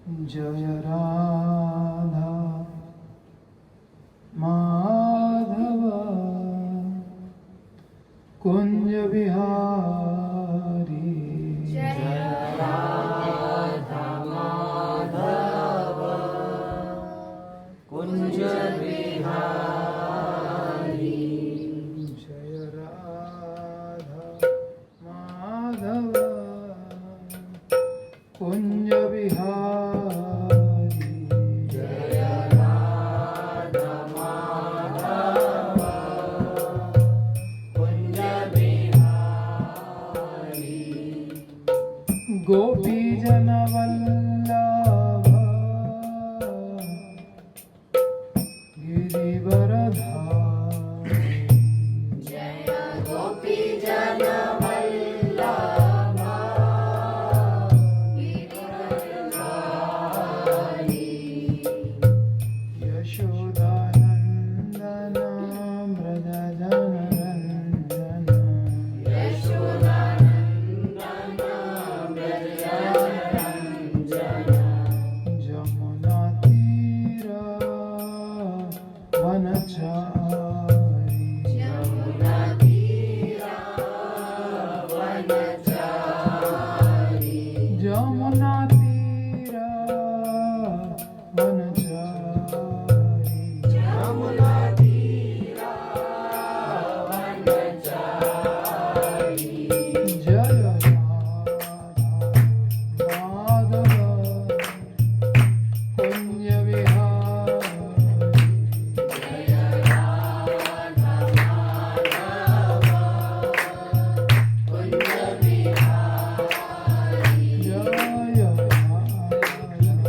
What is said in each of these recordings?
जय राधा माधव कुंज बिहारी जय राधा माधव कुंज बिहारी जय राधा माधव कुंज बिहारी जय राधा माधव कुंज बिहारी गोपी जन वल्लभ गिरिवरधारी जय गोपी जन वल्लभ गिरिवरधारी यशोदानंदन व्रज जनरंजन यशोदानंदन व्रजरंजन जमुना तीर वनचारी यमुना तीरा वनचारी जमुना तीर वनचारी यमुना तीरा वनचारी जय राधा माधव कुंज बिहारी जय राधा माधव कुंज बिहारी जय राधा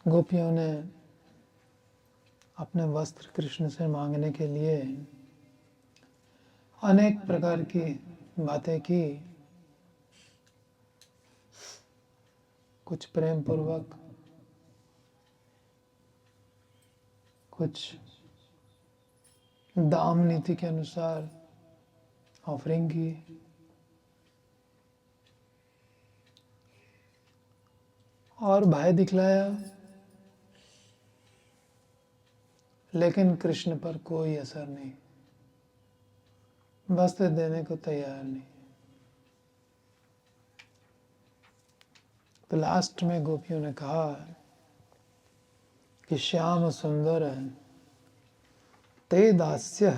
गोपियों ने अपने वस्त्र कृष्ण से मांगने के लिए अनेक प्रकार की बातें की, कुछ प्रेम पूर्वक, कुछ दाम नीति के अनुसार ऑफरिंग की। और भय दिखलाया, लेकिन कृष्ण पर कोई असर नहीं, वस्त्र देने को तैयार नहीं। तो लास्ट में गोपियों ने कहा कि श्याम सुंदर ते दास्य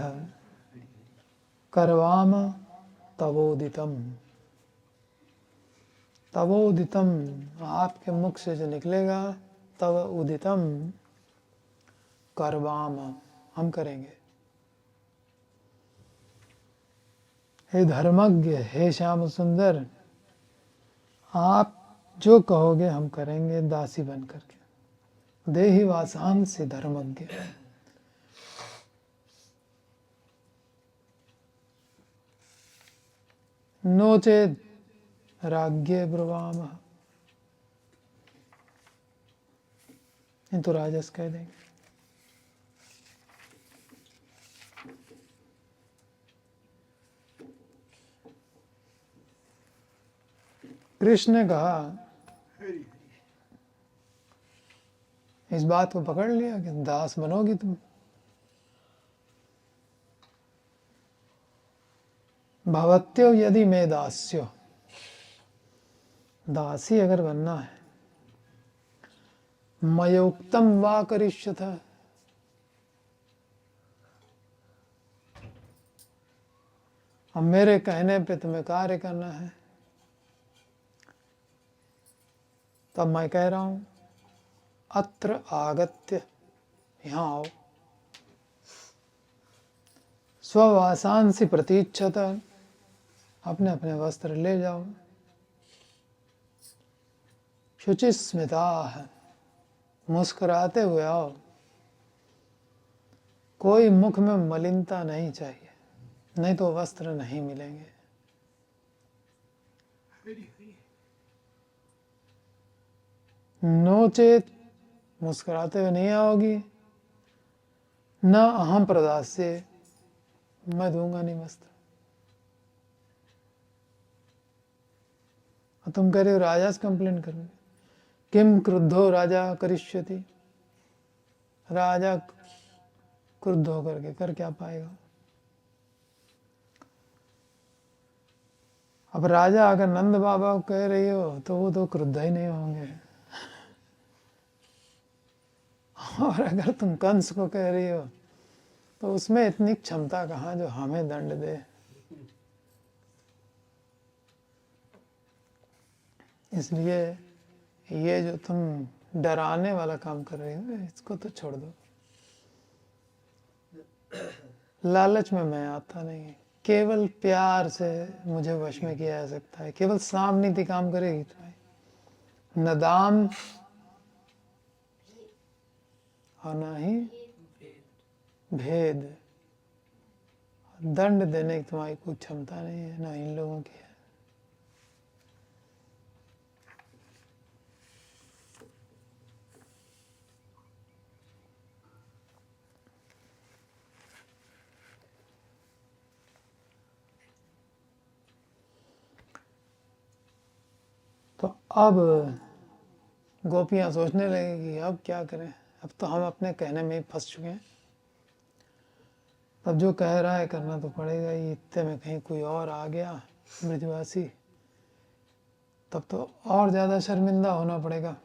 करवाम तवोदितम। तवोदितम, आपके मुख से जो निकलेगा, तव उदितम करवाम, हम करेंगे। हे धर्मज्ञ, हे श्याम सुंदर, आप जो कहोगे हम करेंगे, दासी बन करके। देहि वासांसि धर्मज्ञ। नो चेत राज्ञे ब्रुवामः, नहीं तो राजस कह देंगे। कृष्ण ने कहा, इस बात को पकड़ लिया कि दास बनोगी तुम। भवत्यो यदि मैं दास्यो, दासी अगर बनना है, मयोक्तम वा करिष्यथ, अब मेरे कहने पे तुम्हें कार्य करना है, तब मैं कह रहा हूं अत्र आगत्य, यहाँ आओ। स्ववासांसि प्रतीक्षत, अपने अपने वस्त्र ले जाओ। शुचिस्मिताः, मुस्कुराते हुए आओ। कोई मुख में मलिनता नहीं चाहिए, नहीं तो वस्त्र नहीं मिलेंगे। नोचेत, मुस्कुराते हुए नहीं आओगी, न अहम प्रदास्य, मैं दूंगा नहीं वस्त्र। तुम कह रहे हो राजा से कंप्लेन करोगे, किम क्रुद्धो राजा करिष्यति, राजा क्रुद्ध होकर के कर क्या पाएगा। अब राजा अगर नंद बाबा को कह रही हो तो वो तो क्रुद्ध ही नहीं होंगे, और अगर तुम कंस को कह रही हो तो उसमें इतनी क्षमता कहाँ जो हमें दंड दे। इसलिए ये जो तुम डराने वाला काम कर रही हो, इसको तो छोड़ दो। लालच में मैं आता नहीं, केवल प्यार से मुझे वश में किया जा सकता है। केवल साम नीति काम करेगी तो न दाम और न ही भेद, दंड देने की तुम्हारी कोई क्षमता नहीं है, ना इन लोगों की है। तो अब गोपियां सोचने लगी कि अब क्या करें, अब तो हम अपने कहने में ही फंस चुके हैं। तब जो कह रहा है करना तो पड़ेगा ही। इतने में कहीं कोई और आ गया ब्रजवासी, तब तो और ज्यादा शर्मिंदा होना पड़ेगा।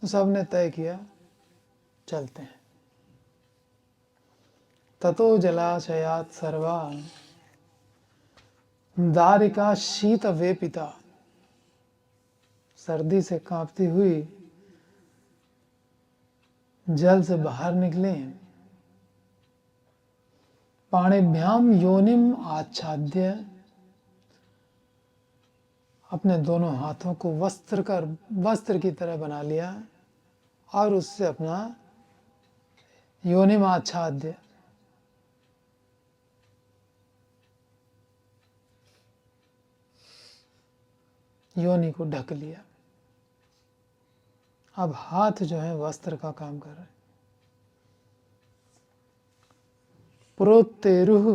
तो सबने तय किया चलते हैं। ततो जलाशयात सर्वान् दारिका शीत वेपिता, सर्दी से कांपती हुई जल से बाहर निकले। पाणिभ्याम योनिम आच्छाद्य, अपने दोनों हाथों को वस्त्र की तरह बना लिया और उससे अपना योनिमा आच्छाद्य योनि को ढक लिया। अब हाथ जो है वस्त्र का काम कर रहे हैं। प्रोत्तेरुः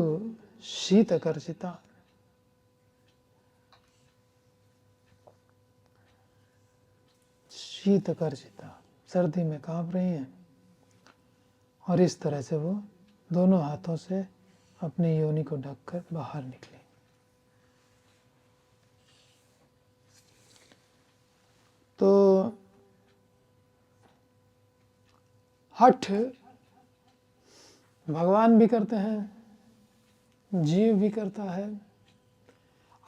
शीतकर्षिता, शीतकर्षिता, सर्दी में कांप रही हैं और इस तरह से वो दोनों हाथों से अपनी योनि को ढककर बाहर निकली। तो हठ भगवान भी करते हैं, जीव भी करता है।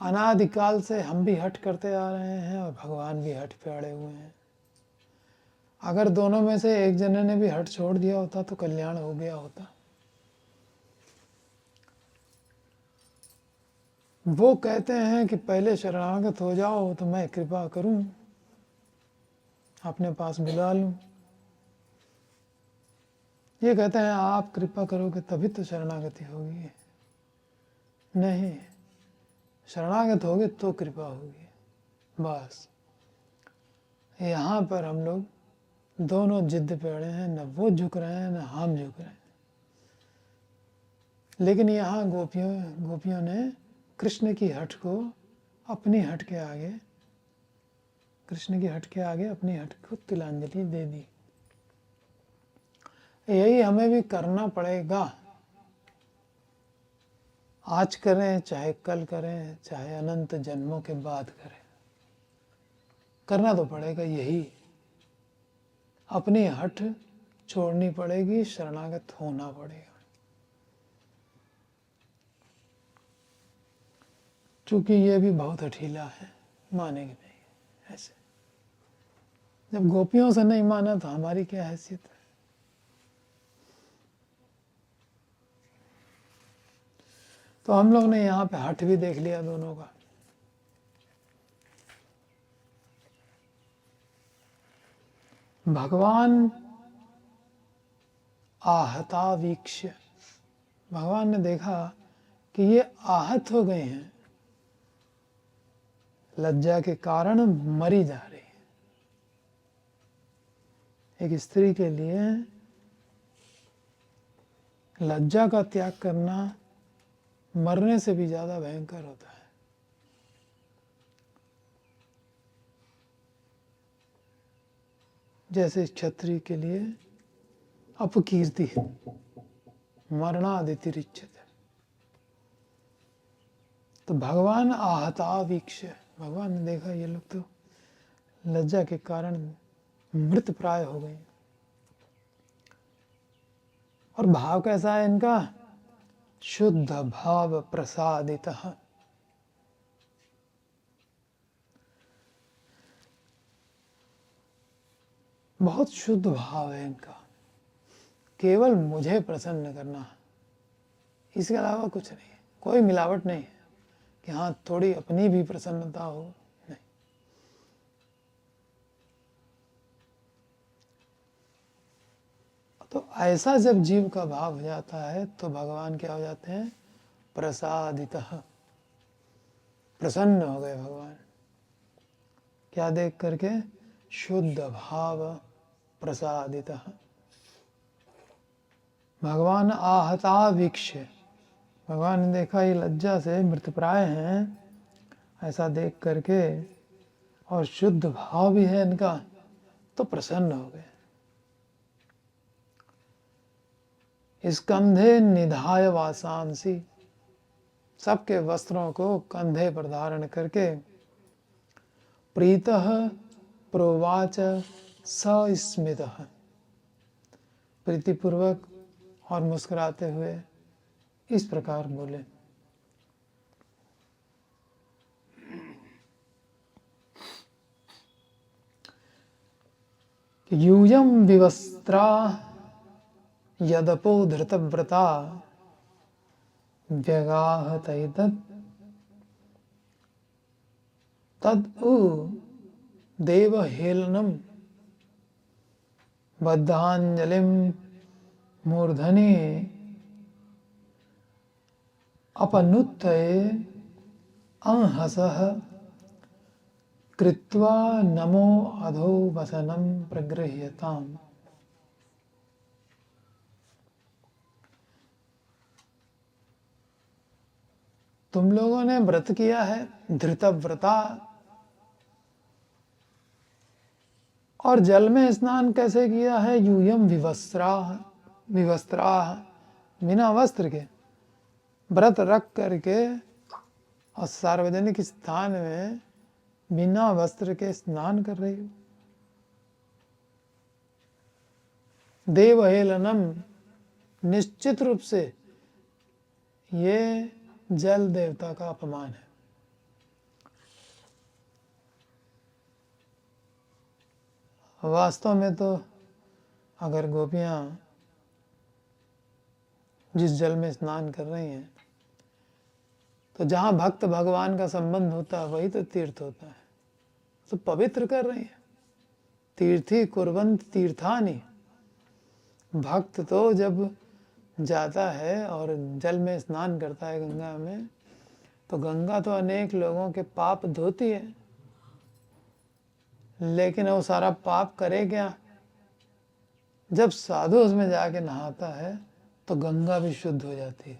अनादिकाल से हम भी हठ करते आ रहे हैं और भगवान भी हठ पे अड़े हुए हैं। अगर दोनों में से एक जने ने भी हठ छोड़ दिया होता तो कल्याण हो गया होता। वो कहते हैं कि पहले शरणागत हो जाओ तो मैं कृपा करूं, अपने पास बुला लूं। ये कहते हैं आप कृपा करोगे तभी तो शरणागति होगी। नहीं, शरणागत होगे तो कृपा होगी। बस यहाँ पर हम लोग दोनों जिद पे अड़े हैं, न वो झुक रहे हैं न हम झुक रहे हैं। लेकिन यहाँ गोपियों ने कृष्ण की हठ को अपनी हठ के आगे, कृष्ण की हठ के आगे अपनी हठ को तिलांजलि दे दी। यही हमें भी करना पड़ेगा। आज करें चाहे कल करें चाहे अनंत जन्मों के बाद करें, करना तो पड़ेगा यही। अपनी हठ छोड़नी पड़ेगी, शरणागत होना पड़ेगा। क्योंकि ये भी बहुत हठीला है, मानेंगे नहीं। ऐसे जब गोपियों से नहीं माना तो हमारी क्या हैसियत है। तो हम लोग ने यहाँ पे हठ भी देख लिया दोनों का। भगवान आहता वीक्ष्य, भगवान ने देखा कि ये आहत हो गए हैं, लज्जा के कारण मरी जा रही है। एक स्त्री के लिए लज्जा का त्याग करना मरने से भी ज्यादा भयंकर होता है। जैसे क्षत्रिय के लिए अपकीर्ति है, मरणादितिरिच्यते। तो भगवान आहता वीक्ष्य, भगवान ने देखा ये लोग तो लज्जा के कारण मृत प्राय हो गए। और भाव कैसा है इनका? शुद्ध भाव प्रसादितः, बहुत शुद्ध भाव है इनका। केवल मुझे प्रसन्न करना, इसके अलावा कुछ नहीं है। कोई मिलावट नहीं है कि हाँ थोड़ी अपनी भी प्रसन्नता हो, नहीं। तो ऐसा जब जीव का भाव हो जाता है तो भगवान क्या हो जाते हैं? प्रसादितः, प्रसन्न हो गए भगवान। क्या देख करके? शुद्ध भाव प्रसादितः। भगवान आहता वीक्ष्य, भगवान ने देखा ये लज्जा से मृतप्राय हैं, ऐसा देख करके और शुद्ध भाव भी है इनका, तो प्रसन्न हो गए। स्कंधे निधाय वासांसी, सबके वस्त्रों को कंधे पर धारण करके प्रीतः प्रोवाच सस्मितः, प्रीतिपूर्वक और मुस्कुराते हुए इस प्रकार बोले। यूयं विवस्त्रा यदपो धृतव्रता व्यगाहतैतत् तद उ देवहेलनम बद्धांजलिम मूर्धनि अपनुत्तये अंहसः कृत्वा नमो अधो वसनम प्रगृह्यताम। तुम लोगों ने व्रत किया है धृतव्रता, और जल में स्नान कैसे किया है? यूयम विवस्त्रा विवस्त्रा, बिना वस्त्र के व्रत रख करके और सार्वजनिक स्थान में बिना वस्त्र के स्नान कर रही हो। देवहेलनम, निश्चित रूप से ये जल देवता का अपमान है। वास्तव में तो अगर गोपियां जिस जल में स्नान कर रही हैं, तो जहां भक्त भगवान का संबंध होता है वही तो तीर्थ होता है, तो पवित्र कर रही है। तीर्थी कुर्वन्त तीर्थानि, भक्त तो जब जाता है और जल में स्नान करता है गंगा में, तो गंगा तो अनेक लोगों के पाप धोती है, लेकिन वो सारा पाप करे क्या? जब साधु उसमें जाके नहाता है तो गंगा भी शुद्ध हो जाती है।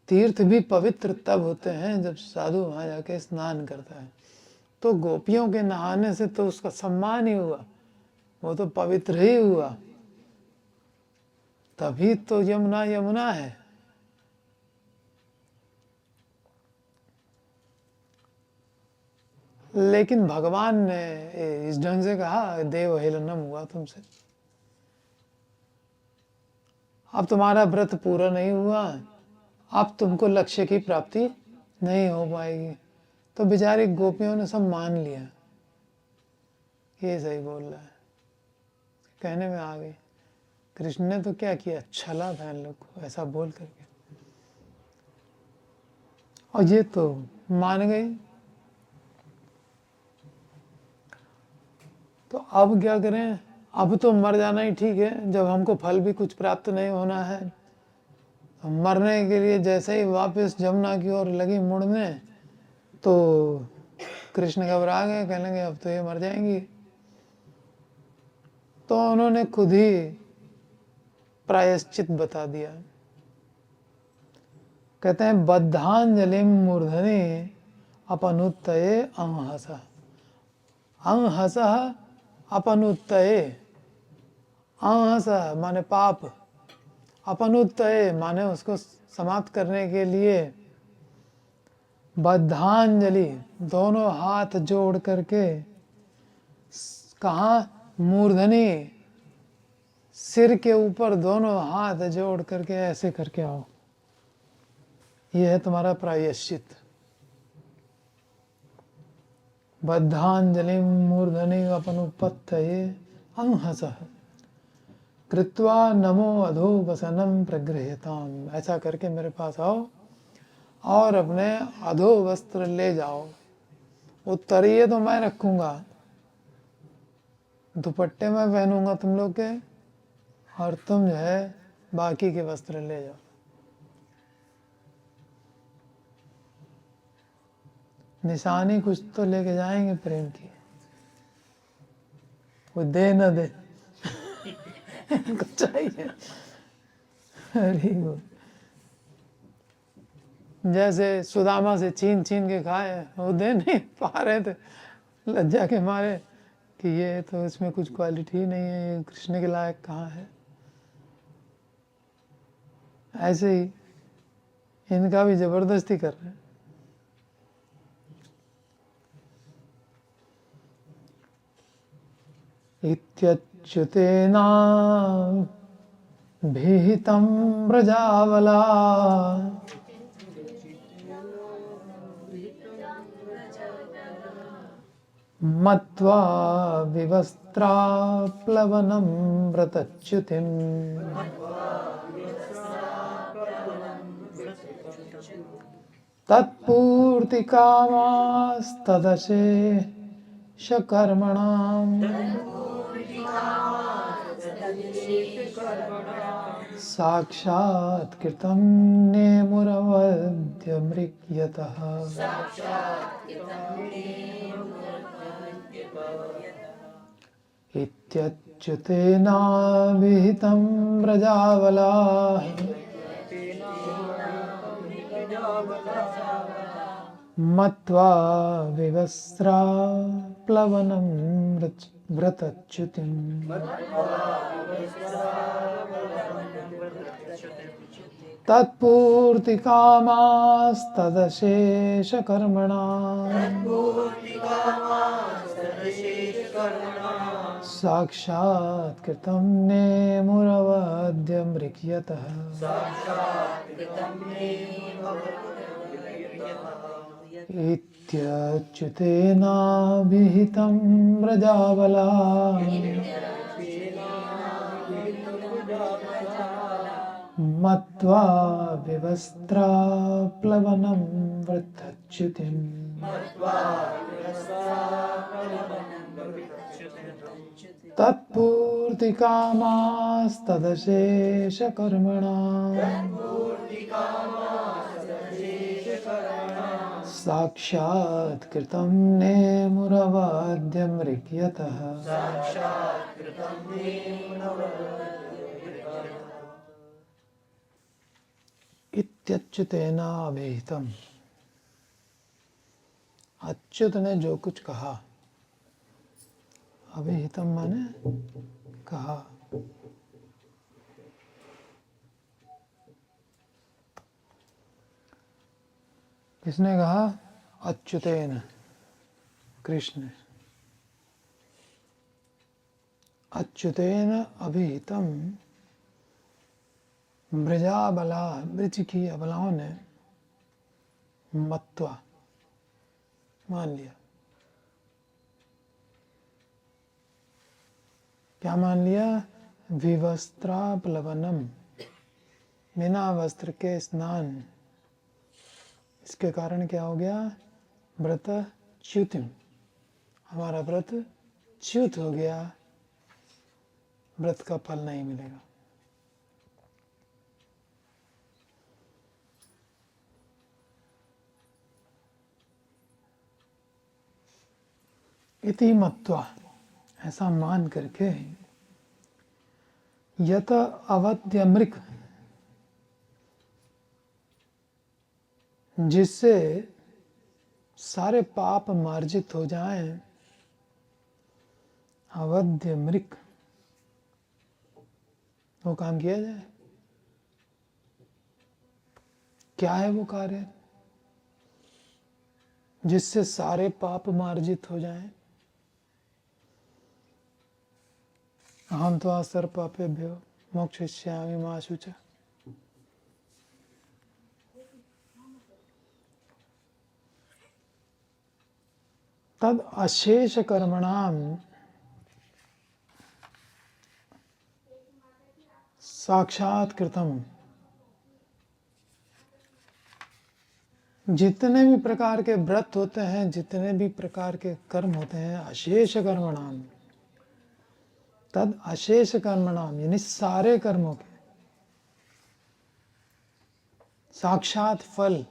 तीर्थ भी पवित्र तब होते हैं जब साधु वहां जाके स्नान करता है। तो गोपियों के नहाने से तो उसका सम्मान ही हुआ, वो तो पवित्र ही हुआ, तभी तो यमुना यमुना है। लेकिन भगवान ने इस ढंग से कहा, देवहेलनम हुआ तुमसे, अब तुम्हारा व्रत पूरा नहीं हुआ, अब तुमको लक्ष्य की प्राप्ति नहीं हो पाएगी। तो बेचारी गोपियों ने सब मान लिया, ये सही बोल रहा है, कहने में आ गई। कृष्ण ने तो क्या किया, छला था इन लोग को ऐसा बोल करके, और ये तो मान गई। तो अब क्या करें? अब तो मर जाना ही ठीक है, जब हमको फल भी कुछ प्राप्त नहीं होना है। तो मरने के लिए जैसे ही वापस जमुना की ओर लगी मुड़ने, तो कृष्ण घबरा गए, कहने लगे अब तो ये मर जाएंगी। तो उन्होंने खुद ही प्रायश्चित बता दिया। कहते हैं बद्धांजलिम मूर्धनि अपनुत्तये अंहसः। अंहसः अपनुत्तये, अंहसः माने पाप, अपनुत्तये माने उसको समाप्त करने के लिए, बद्धांजलि दोनों हाथ जोड़ करके, कहाँ? मूर्धनि, सिर के ऊपर दोनों हाथ जोड़ करके ऐसे करके आओ, यह है तुम्हारा प्रायश्चित। बद्धांजलि मूर्धनि अपनुपत्तये अंहसः कृत्वा नमो अधो वसनम प्रगृह्यताम। ऐसा करके मेरे पास आओ और अपने अधो वस्त्र ले जाओ। उत्तरीय तो मैं रखूंगा, दुपट्टे में पहनूंगा तुम लोग के, और तुम जो है बाकी के वस्त्र ले जाओ। निशानी कुछ तो लेके जाएंगे प्रेम की, कोई दे न दे इनको चाहिए। अरे वो जैसे सुदामा से छीन छीन के खाए, वो दे नहीं पा रहे थे लज्जा के मारे कि ये तो इसमें कुछ क्वालिटी ही नहीं है, ये कृष्ण के लायक कहाँ है। ऐसे ही इनका भी जबरदस्ती कर रहे हैं। इत्यच्युतेना भिहितं व्रजावला मत्वा विवस्त्राप्लवनं व्रतच्युतिम्। तत्पूर्ति कामास्तदशेष कर्मणाम् साक्षात् कृतं नेमुरवद्यमृग्यतः इत्यच्युतेनाभिहितं व्रजावलाः मत्वा विवस्त्रा प्लवनं व्रतच्युतिम् तत्पूर्ति कामास्तदशेष कर्मणाम् साक्षात् कृतं नेमुरवद्यमृग्यतः इत्यच्युतेनाभिहितं व्रजावलाः मत्वा विवस्त्रा प्लवनं व्रतच्युतिम् तत्पूर्ति कामास्तदशेष कर्मणाम् साक्षात् कृतं नेमुरवद्यमृग्यतः इत्यच्युतेनाभिहितम् अच्युत ने जो कुछ कहा, अभिहितम माने कहा, किसने कहा? अच्युतेन, कृष्ण। अच्युतेन अभिहितम, ब्रजाबला, ब्रज की अबलाओं ने मत्वा मान लिया। क्या मान लिया? विवस्त्राप्लवनम, बिना वस्त्र के स्नान। इसके कारण क्या हो गया? व्रत च्युतिम, हमारा व्रत च्युत हो गया, व्रत का फल नहीं मिलेगा। इति मत्वा, ऐसा मान करके, यत अवद्यमृक, जिससे सारे पाप मार्जित हो जाएं, अवद्यमृक, वो काम किया जाए। क्या है वो कार्य जिससे सारे पाप मार्जित हो जाएं? अहं त्वा सर्वपापेभ्यो मोक्षयिष्यामि मा शुचः। तद अशेष कर्मणाम साक्षात्कृतम, जितने भी प्रकार के व्रत होते हैं, जितने भी प्रकार के कर्म होते हैं, अशेष कर्मणाम, तद अशेष कर्मणाम, यानी सारे कर्मों के साक्षात फल,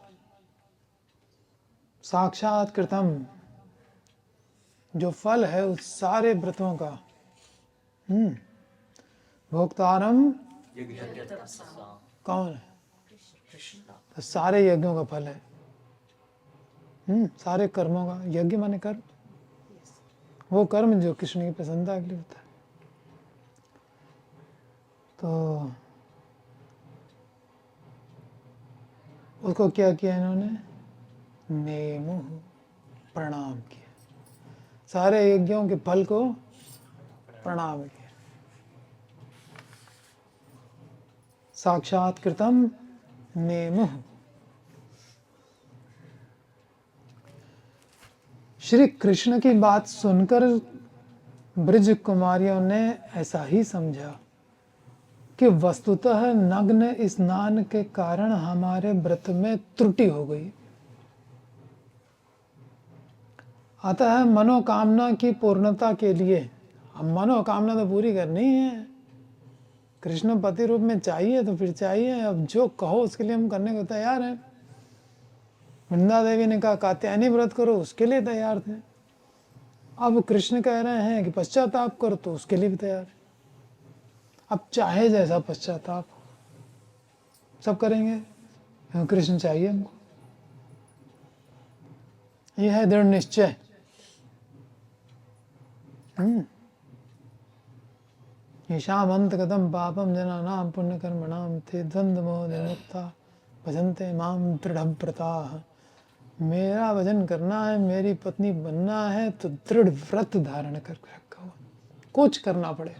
साक्षात्कृतम, जो फल है उस सारे व्रतों का, भोक्तारम कौन है? तो सारे यज्ञों का फल है, सारे कर्मों का। यज्ञ माने कर्म, वो कर्म जो कृष्ण की प्रसन्नता के लिए होता है। तो उसको क्या किया इन्होंने? नेमु, प्रणाम किया, सारे यज्ञों के फल को प्रणाम किया। साक्षात्कृतम नेमु। श्री कृष्ण की बात सुनकर ब्रज कुमारियों ने ऐसा ही समझा कि वस्तुतः नग्न स्नान के कारण हमारे व्रत में त्रुटि हो गई। अतः मनोकामना की पूर्णता के लिए, अब मनोकामना तो पूरी करनी ही है, कृष्ण पति रूप में चाहिए तो फिर चाहिए, अब जो कहो उसके लिए हम करने को तैयार हैं। वृंदा देवी ने कहा कात्यायनी व्रत करो, उसके लिए तैयार थे। अब कृष्ण कह रहे हैं कि पश्चाताप करो, तो उसके लिए भी तैयार है। अब चाहे जैसा पश्चाताप हो, सब करेंगे, क्योंकि कृष्ण चाहिए हमको। यह है दृढ़ निश्चय। ईशामंत कदम पापम जनानाम पुण्य कर्मणाम ते द्वंद्व मोह मुक्ता भजन्ते माम दृढ़ व्रताः। मेरा भजन करना है, मेरी पत्नी बनना है, तो दृढ़ व्रत धारण कर रखा हुआ, कुछ करना पड़े।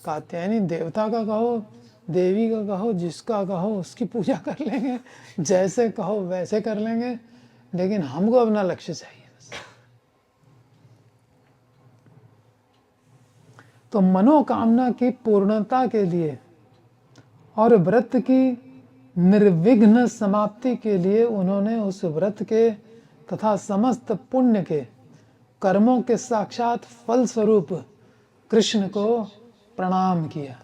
कात्यायनी देवता का कहो, देवी का कहो, जिसका कहो उसकी पूजा कर लेंगे, जैसे कहो वैसे कर लेंगे, लेकिन हमको अपना लक्ष्य चाहिए बस। तो मनोकामना की पूर्णता के लिए और व्रत की निर्विघ्न समाप्ति के लिए उन्होंने उस व्रत के तथा समस्त पुण्य के कर्मों के साक्षात फल स्वरूप कृष्ण को प्रणाम किया,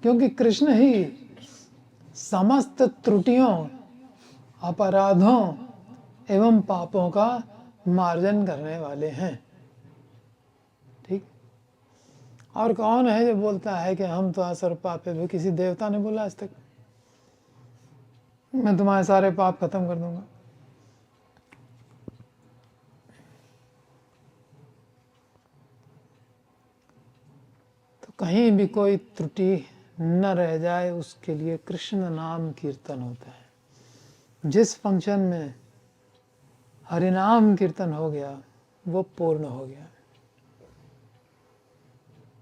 क्योंकि कृष्ण ही समस्त त्रुटियों, अपराधों एवं पापों का मार्जन करने वाले हैं। ठीक। और कौन है जो बोलता है कि हम तो असर पापे भी? किसी देवता ने बोला आज तक मैं तुम्हारे सारे पाप खत्म कर दूंगा? तो कहीं भी कोई त्रुटि न रह जाए, उसके लिए कृष्ण नाम कीर्तन होता है। जिस फंक्शन में हरिनाम कीर्तन हो गया वो पूर्ण हो गया,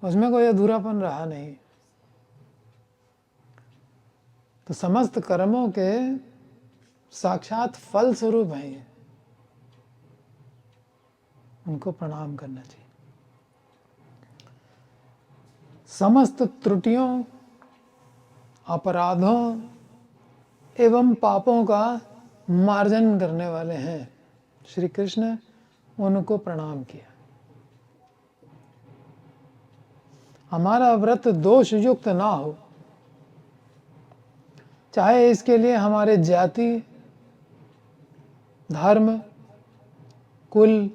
उसमें कोई अधूरापन रहा नहीं। तो समस्त कर्मों के साक्षात फल स्वरूप हैं ये, उनको प्रणाम करना चाहिए। समस्त त्रुटियों, अपराधों एवं पापों का मार्जन करने वाले हैं श्री कृष्ण, उनको प्रणाम किया। हमारा व्रत दोष युक्त ना हो, चाहे इसके लिए हमारे जाति, धर्म, कुल,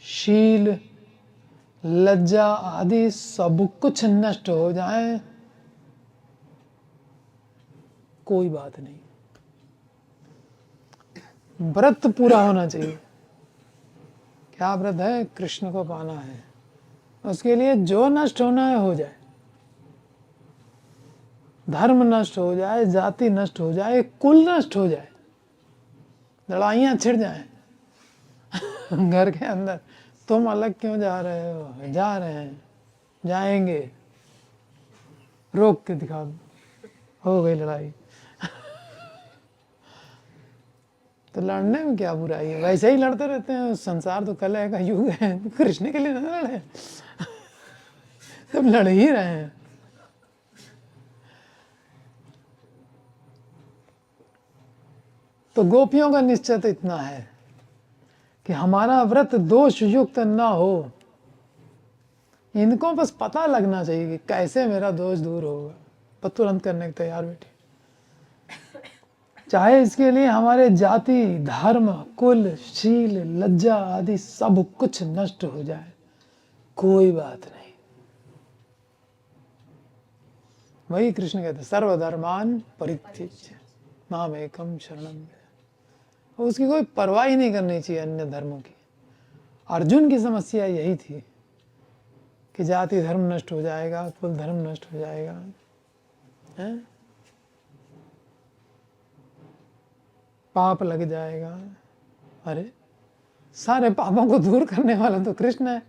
शील, लज्जा आदि सब कुछ नष्ट हो जाए, कोई बात नहीं। व्रत पूरा होना चाहिए। क्या व्रत है? कृष्ण को पाना है। उसके लिए जो नष्ट होना है हो जाए, धर्म नष्ट हो जाए, जाति नष्ट हो जाए, कुल नष्ट हो जाए, लड़ाइयाँ छिड़ जाएं घर के अंदर, तुम अलग क्यों जा रहे हो? जा रहे हैं, जाएंगे, रोक के दिखा दो, हो गई लड़ाई। तो लड़ने में क्या बुराई है? वैसे ही लड़ते रहते हैं, संसार तो कलह का युग है, कृष्ण के लिए न लड़े तब लड़ ही रहे हैं। तो गोपियों का निश्चय तो इतना है कि हमारा व्रत दोष युक्त ना हो। इनको बस पता लगना चाहिए कि कैसे मेरा दोष दूर होगा, पर तुरंत करने के तैयार बैठे, चाहे इसके लिए हमारे जाति, धर्म, कुल, शील, लज्जा आदि सब कुछ नष्ट हो जाए, कोई बात नहीं। वही कृष्ण कहते सर्वधर्मान परित्यज्य माम एकम शरणम व्रज। उसकी कोई परवाह ही नहीं करनी चाहिए अन्य धर्मों की। अर्जुन की समस्या यही थी कि जाति धर्म नष्ट हो जाएगा, कुल धर्म नष्ट हो जाएगा, हैं? पाप लग जाएगा। अरे सारे पापों को दूर करने वाला तो कृष्ण है।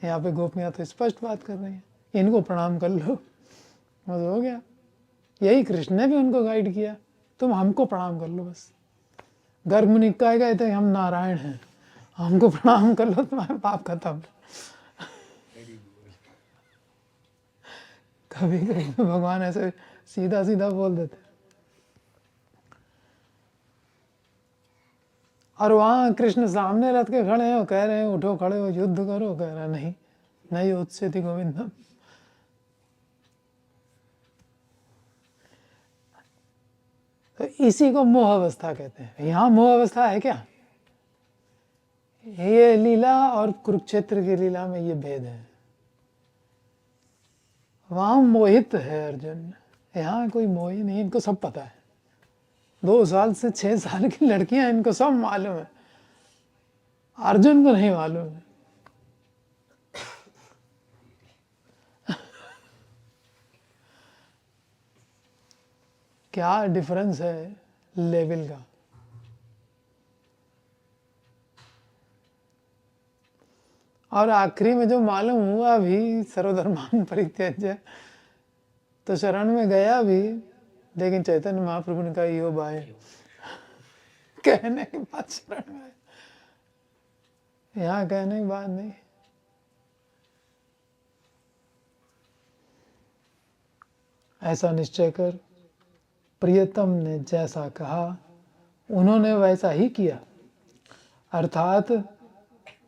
यहाँ पे गोपियाँ तो स्पष्ट बात कर रही हैं, इनको प्रणाम कर लो, बस हो गया। यही कृष्ण ने भी उनको गाइड किया, तुम हमको प्रणाम कर लो बस। गर्ग मुनि कह गए थे हम नारायण हैं, हमको प्रणाम कर लो, तुम्हारे पाप खत्म। कभी कभी भगवान ऐसे सीधा सीधा बोल देते। और वहाँ कृष्ण सामने रथ के खड़े हैं, वो कह रहे हैं उठो खड़े हो युद्ध करो, कह रहा नहीं नहीं उत्सेति गोविंदम। तो इसी को मोह अवस्था कहते हैं। यहाँ मोह अवस्था है क्या? ये लीला और कुरुक्षेत्र की लीला में ये भेद है। वहां मोहित है अर्जुन, यहाँ कोई मोह ही नहीं। इनको सब पता है, 2 साल से 6 साल की लड़कियां, इनको सब मालूम है, अर्जुन को नहीं मालूम है। क्या डिफरेंस है लेवल का। और आखिरी में जो मालूम हुआ भी, सर्वधर्मान परित्यज्य, तो शरण में गया भी, लेकिन चैतन्य महाप्रभु ने कहा यो बाय, कहने के बाद शरण में, यहाँ कहने की बात नहीं। ऐसा निश्चय कर, प्रियतम ने जैसा कहा उन्होंने वैसा ही किया। अर्थात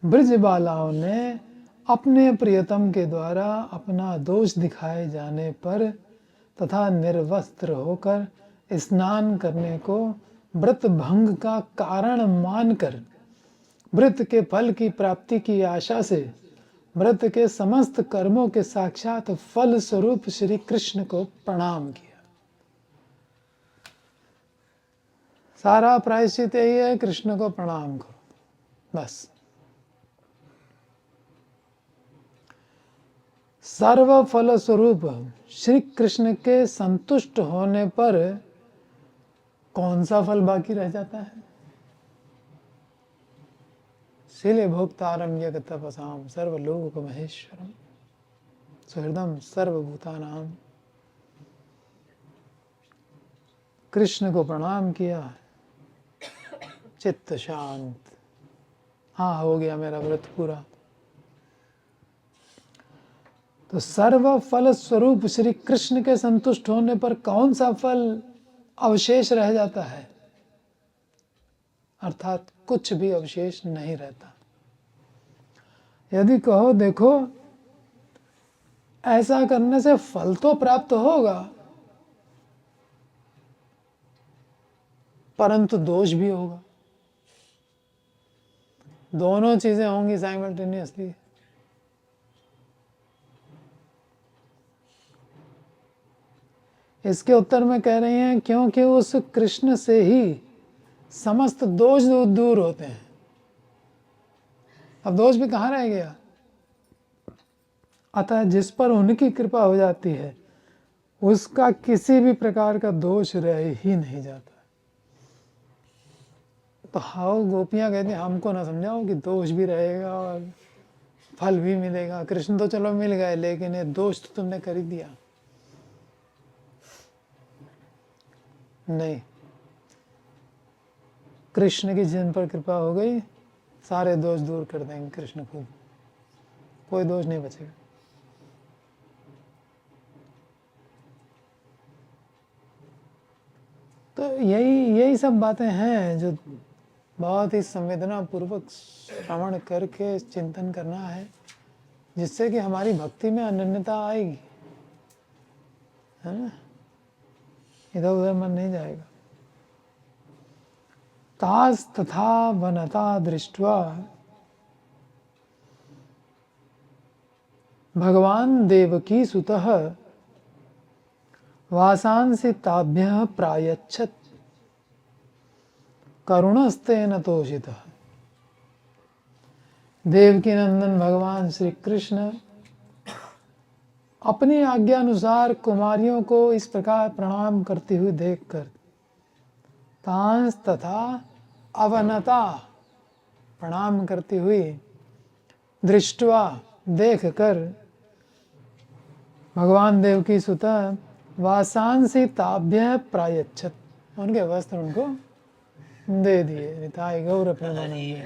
ब्रज बालाओं ने अपने प्रियतम के द्वारा अपना दोष दिखाए जाने पर तथा निर्वस्त्र होकर स्नान करने को व्रत भंग का कारण मानकर व्रत के फल की प्राप्ति की आशा से व्रत के समस्त कर्मों के साक्षात फल स्वरूप श्री कृष्ण को प्रणाम किया। सारा प्रायश्चित यही है, कृष्ण को प्रणाम करो बस। सर्व फल स्वरूप श्री कृष्ण के संतुष्ट होने पर कौन सा फल बाकी रह जाता है? शिले भोक्तारम यज्ञ तपसाम सर्वलोक महेश्वरम सुहृदम सर्वभूतानाम। कृष्ण को प्रणाम किया, चित्त शांत, हाँ हो गया मेरा व्रत पूरा। तो सर्व फल स्वरूप श्री कृष्ण के संतुष्ट होने पर कौन सा फल अवशेष रह जाता है? अर्थात कुछ भी अवशेष नहीं रहता। यदि कहो देखो ऐसा करने से फल तो प्राप्त होगा परंतु दोष भी होगा, दोनों चीजें होंगी साइमल्टेनियसली। इसके उत्तर में कह रही हैं क्योंकि उस कृष्ण से ही समस्त दोष दूर होते हैं। अब दोष भी कहाँ रह गया? अतः जिस पर उनकी कृपा हो जाती है उसका किसी भी प्रकार का दोष रह ही नहीं जाता। तो हाउ गोपियां कहती हैं हमको ना समझाओ कि दोष भी रहेगा और फल भी मिलेगा। कृष्ण तो चलो मिल गए, लेकिन ये दोष तो तुमने कर ही दिया। नहीं, कृष्ण की जिन पर कृपा हो गई सारे दोष दूर कर देंगे कृष्ण खुद, कोई दोष नहीं बचेगा। तो यही सब बातें हैं जो बहुत ही संवेदना पूर्वक श्रवण करके चिंतन करना है, जिससे कि हमारी भक्ति में अनन्यता आएगी, है ना? इधर उधर मन नहीं जाएगा। तास तथा वनता दृष्ट्वा भगवान देवकी सुतः वासांसि ताभ्यः प्रायच्छत् करुणस्तेन तोषितः। देवकी नंदन भगवान श्री कृष्ण अपनी आज्ञा अनुसार कुमारियों को इस प्रकार प्रणाम करती हुई देखकर तांस तथा अवनता प्रणाम करती हुई दृष्टवा देखकर भगवान देवकी सुता वासांसि ताभ्यः प्रायच्छत्, उनके वस्त्र उनको दे दिए। निताय गौर प्रेमानंद।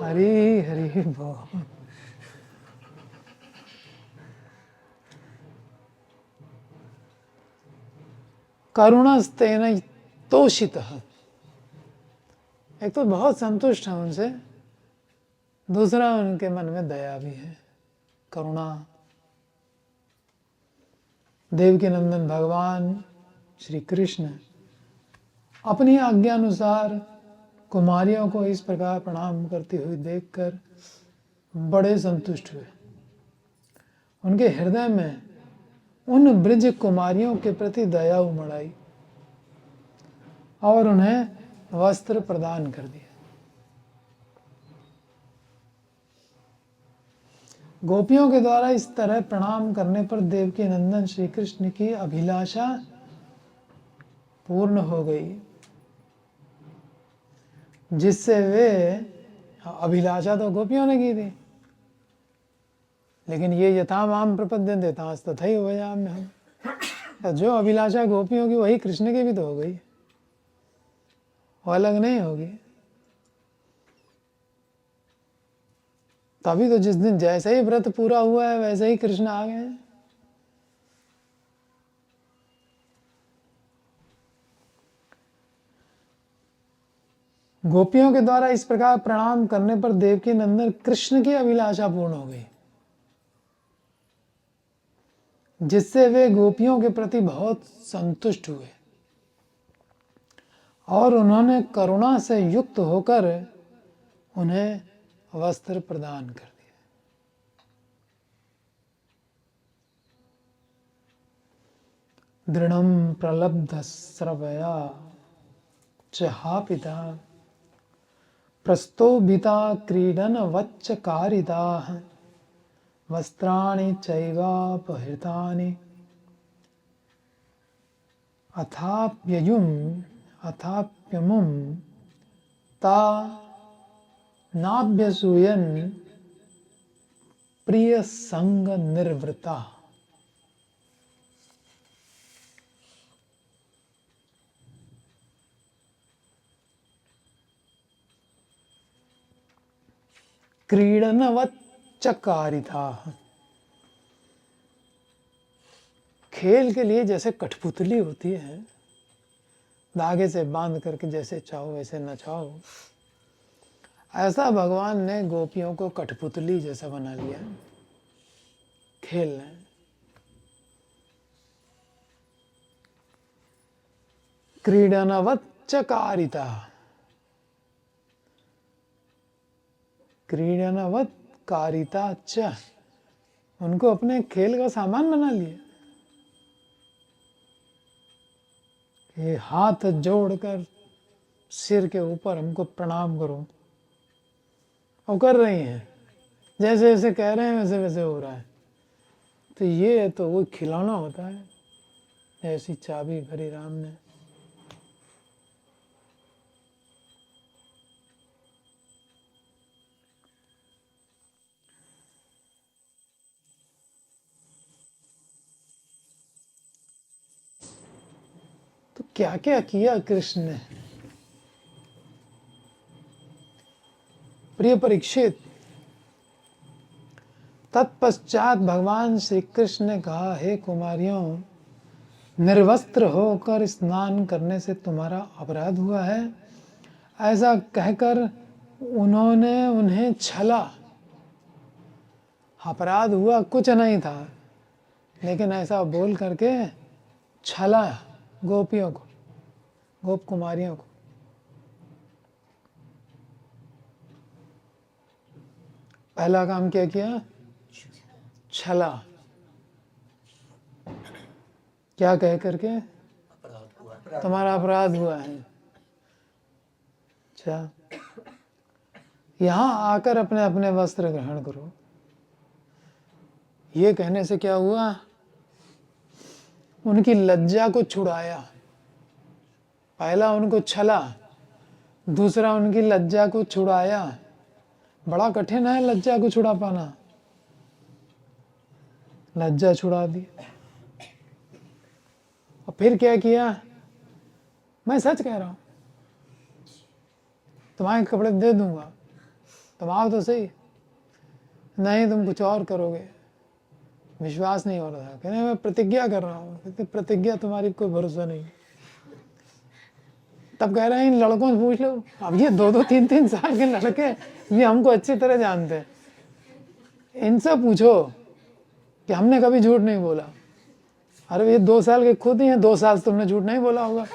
हरि हरि बोल। करुणस्तेन तोषितः, एक तो बहुत संतुष्ट हैं उनसे, दूसरा उनके मन में दया भी है, करुणा। देवकी नंदन भगवान श्री कृष्ण अपनी आज्ञानुसार कुमारियों को इस प्रकार प्रणाम करती हुई देखकर बड़े संतुष्ट हुए। उनके हृदय में उन ब्रज कुमारियों के प्रति दया उमड़ आई और उन्हें वस्त्र प्रदान कर दिया। गोपियों के द्वारा इस तरह प्रणाम करने पर देवकी नंदन श्री कृष्ण की अभिलाषा पूर्ण हो गई, जिससे वे, अभिलाषा तो गोपियों ने की थी, लेकिन ये यथा माम प्रपद्यन्ते तथैव भजाम्यहम्, तो जो अभिलाषा गोपियों की वही कृष्ण की भी तो हो गई, वो अलग नहीं होगी। तभी तो जिस दिन जैसे ही व्रत पूरा हुआ है वैसे ही कृष्ण आ गए। गोपियों के द्वारा इस प्रकार प्रणाम करने पर देवकी नंदन कृष्ण की अभिलाषा पूर्ण हो गई, जिससे वे गोपियों के प्रति बहुत संतुष्ट हुए और उन्होंने करुणा से युक्त होकर उन्हें वस्त्र प्रदान कर दिए। दृढ़ं प्रलब्ध स्रवया च पिता प्रस्तोभिता क्रीडन वच्च कारिता वस्त्राणि चैवापहृतानि अथाप्यमुं ता नाभ्यसूयन् प्रिय संग निर्वृता। क्रीडनवच्चकारिता, खेल के लिए जैसे कठपुतली होती है, धागे से बांध करके जैसे चाहो वैसे नचाओ, ऐसा भगवान ने गोपियों को कठपुतली जैसा बना लिया, खेल रहे हैं। क्रीडनवच्चकारिता, क्रीडनवत् कारिता च, उनको अपने खेल का सामान बना लिया। ये हाथ जोड़कर सिर के ऊपर हमको प्रणाम करो, और कर रही हैं, जैसे जैसे कह रहे हैं वैसे वैसे हो रहा है। तो ये तो वो खिलौना होता है, ऐसी चाबी भरी राम ने। तो क्या क्या किया कृष्ण ने। प्रिय परीक्षित, तत्पश्चात भगवान श्री कृष्ण ने कहा, हे कुमारियों, निर्वस्त्र होकर स्नान करने से तुम्हारा अपराध हुआ है। ऐसा कहकर उन्होंने उन्हें छला। अपराध हुआ कुछ नहीं था, लेकिन ऐसा बोल करके छला गोपियों को, गोप कुमारियों को। पहला काम क्या किया? छला। क्या कह करके? तुम्हारा अपराध हुआ है। अच्छा, यहाँ आकर अपने अपने वस्त्र ग्रहण करो। ये कहने से क्या हुआ? उनकी लज्जा को छुड़ाया। पहला उनको छला, दूसरा उनकी लज्जा को छुड़ाया। बड़ा कठिन है लज्जा को छुड़ा पाना। लज्जा छुड़ा दी। और फिर क्या किया? मैं सच कह रहा हूं, तुम्हारे कपड़े दे दूंगा, तुम आओ तो सही। नहीं, तुम कुछ और करोगे। विश्वास नहीं हो रहा था। कहने मैं प्रतिज्ञा कर रहा हूँ। प्रतिज्ञा तुम्हारी कोई भरोसा नहीं। तब कह रहे हैं इन लड़कों से पूछ लो। अब ये 2-2, 3-3 साल के लड़के, ये हमको अच्छी तरह जानते हैं। इनसे पूछो कि हमने कभी झूठ नहीं बोला। अरे ये 2 साल के खुद ही हैं, 2 साल से तुमने झूठ नहीं बोला होगा।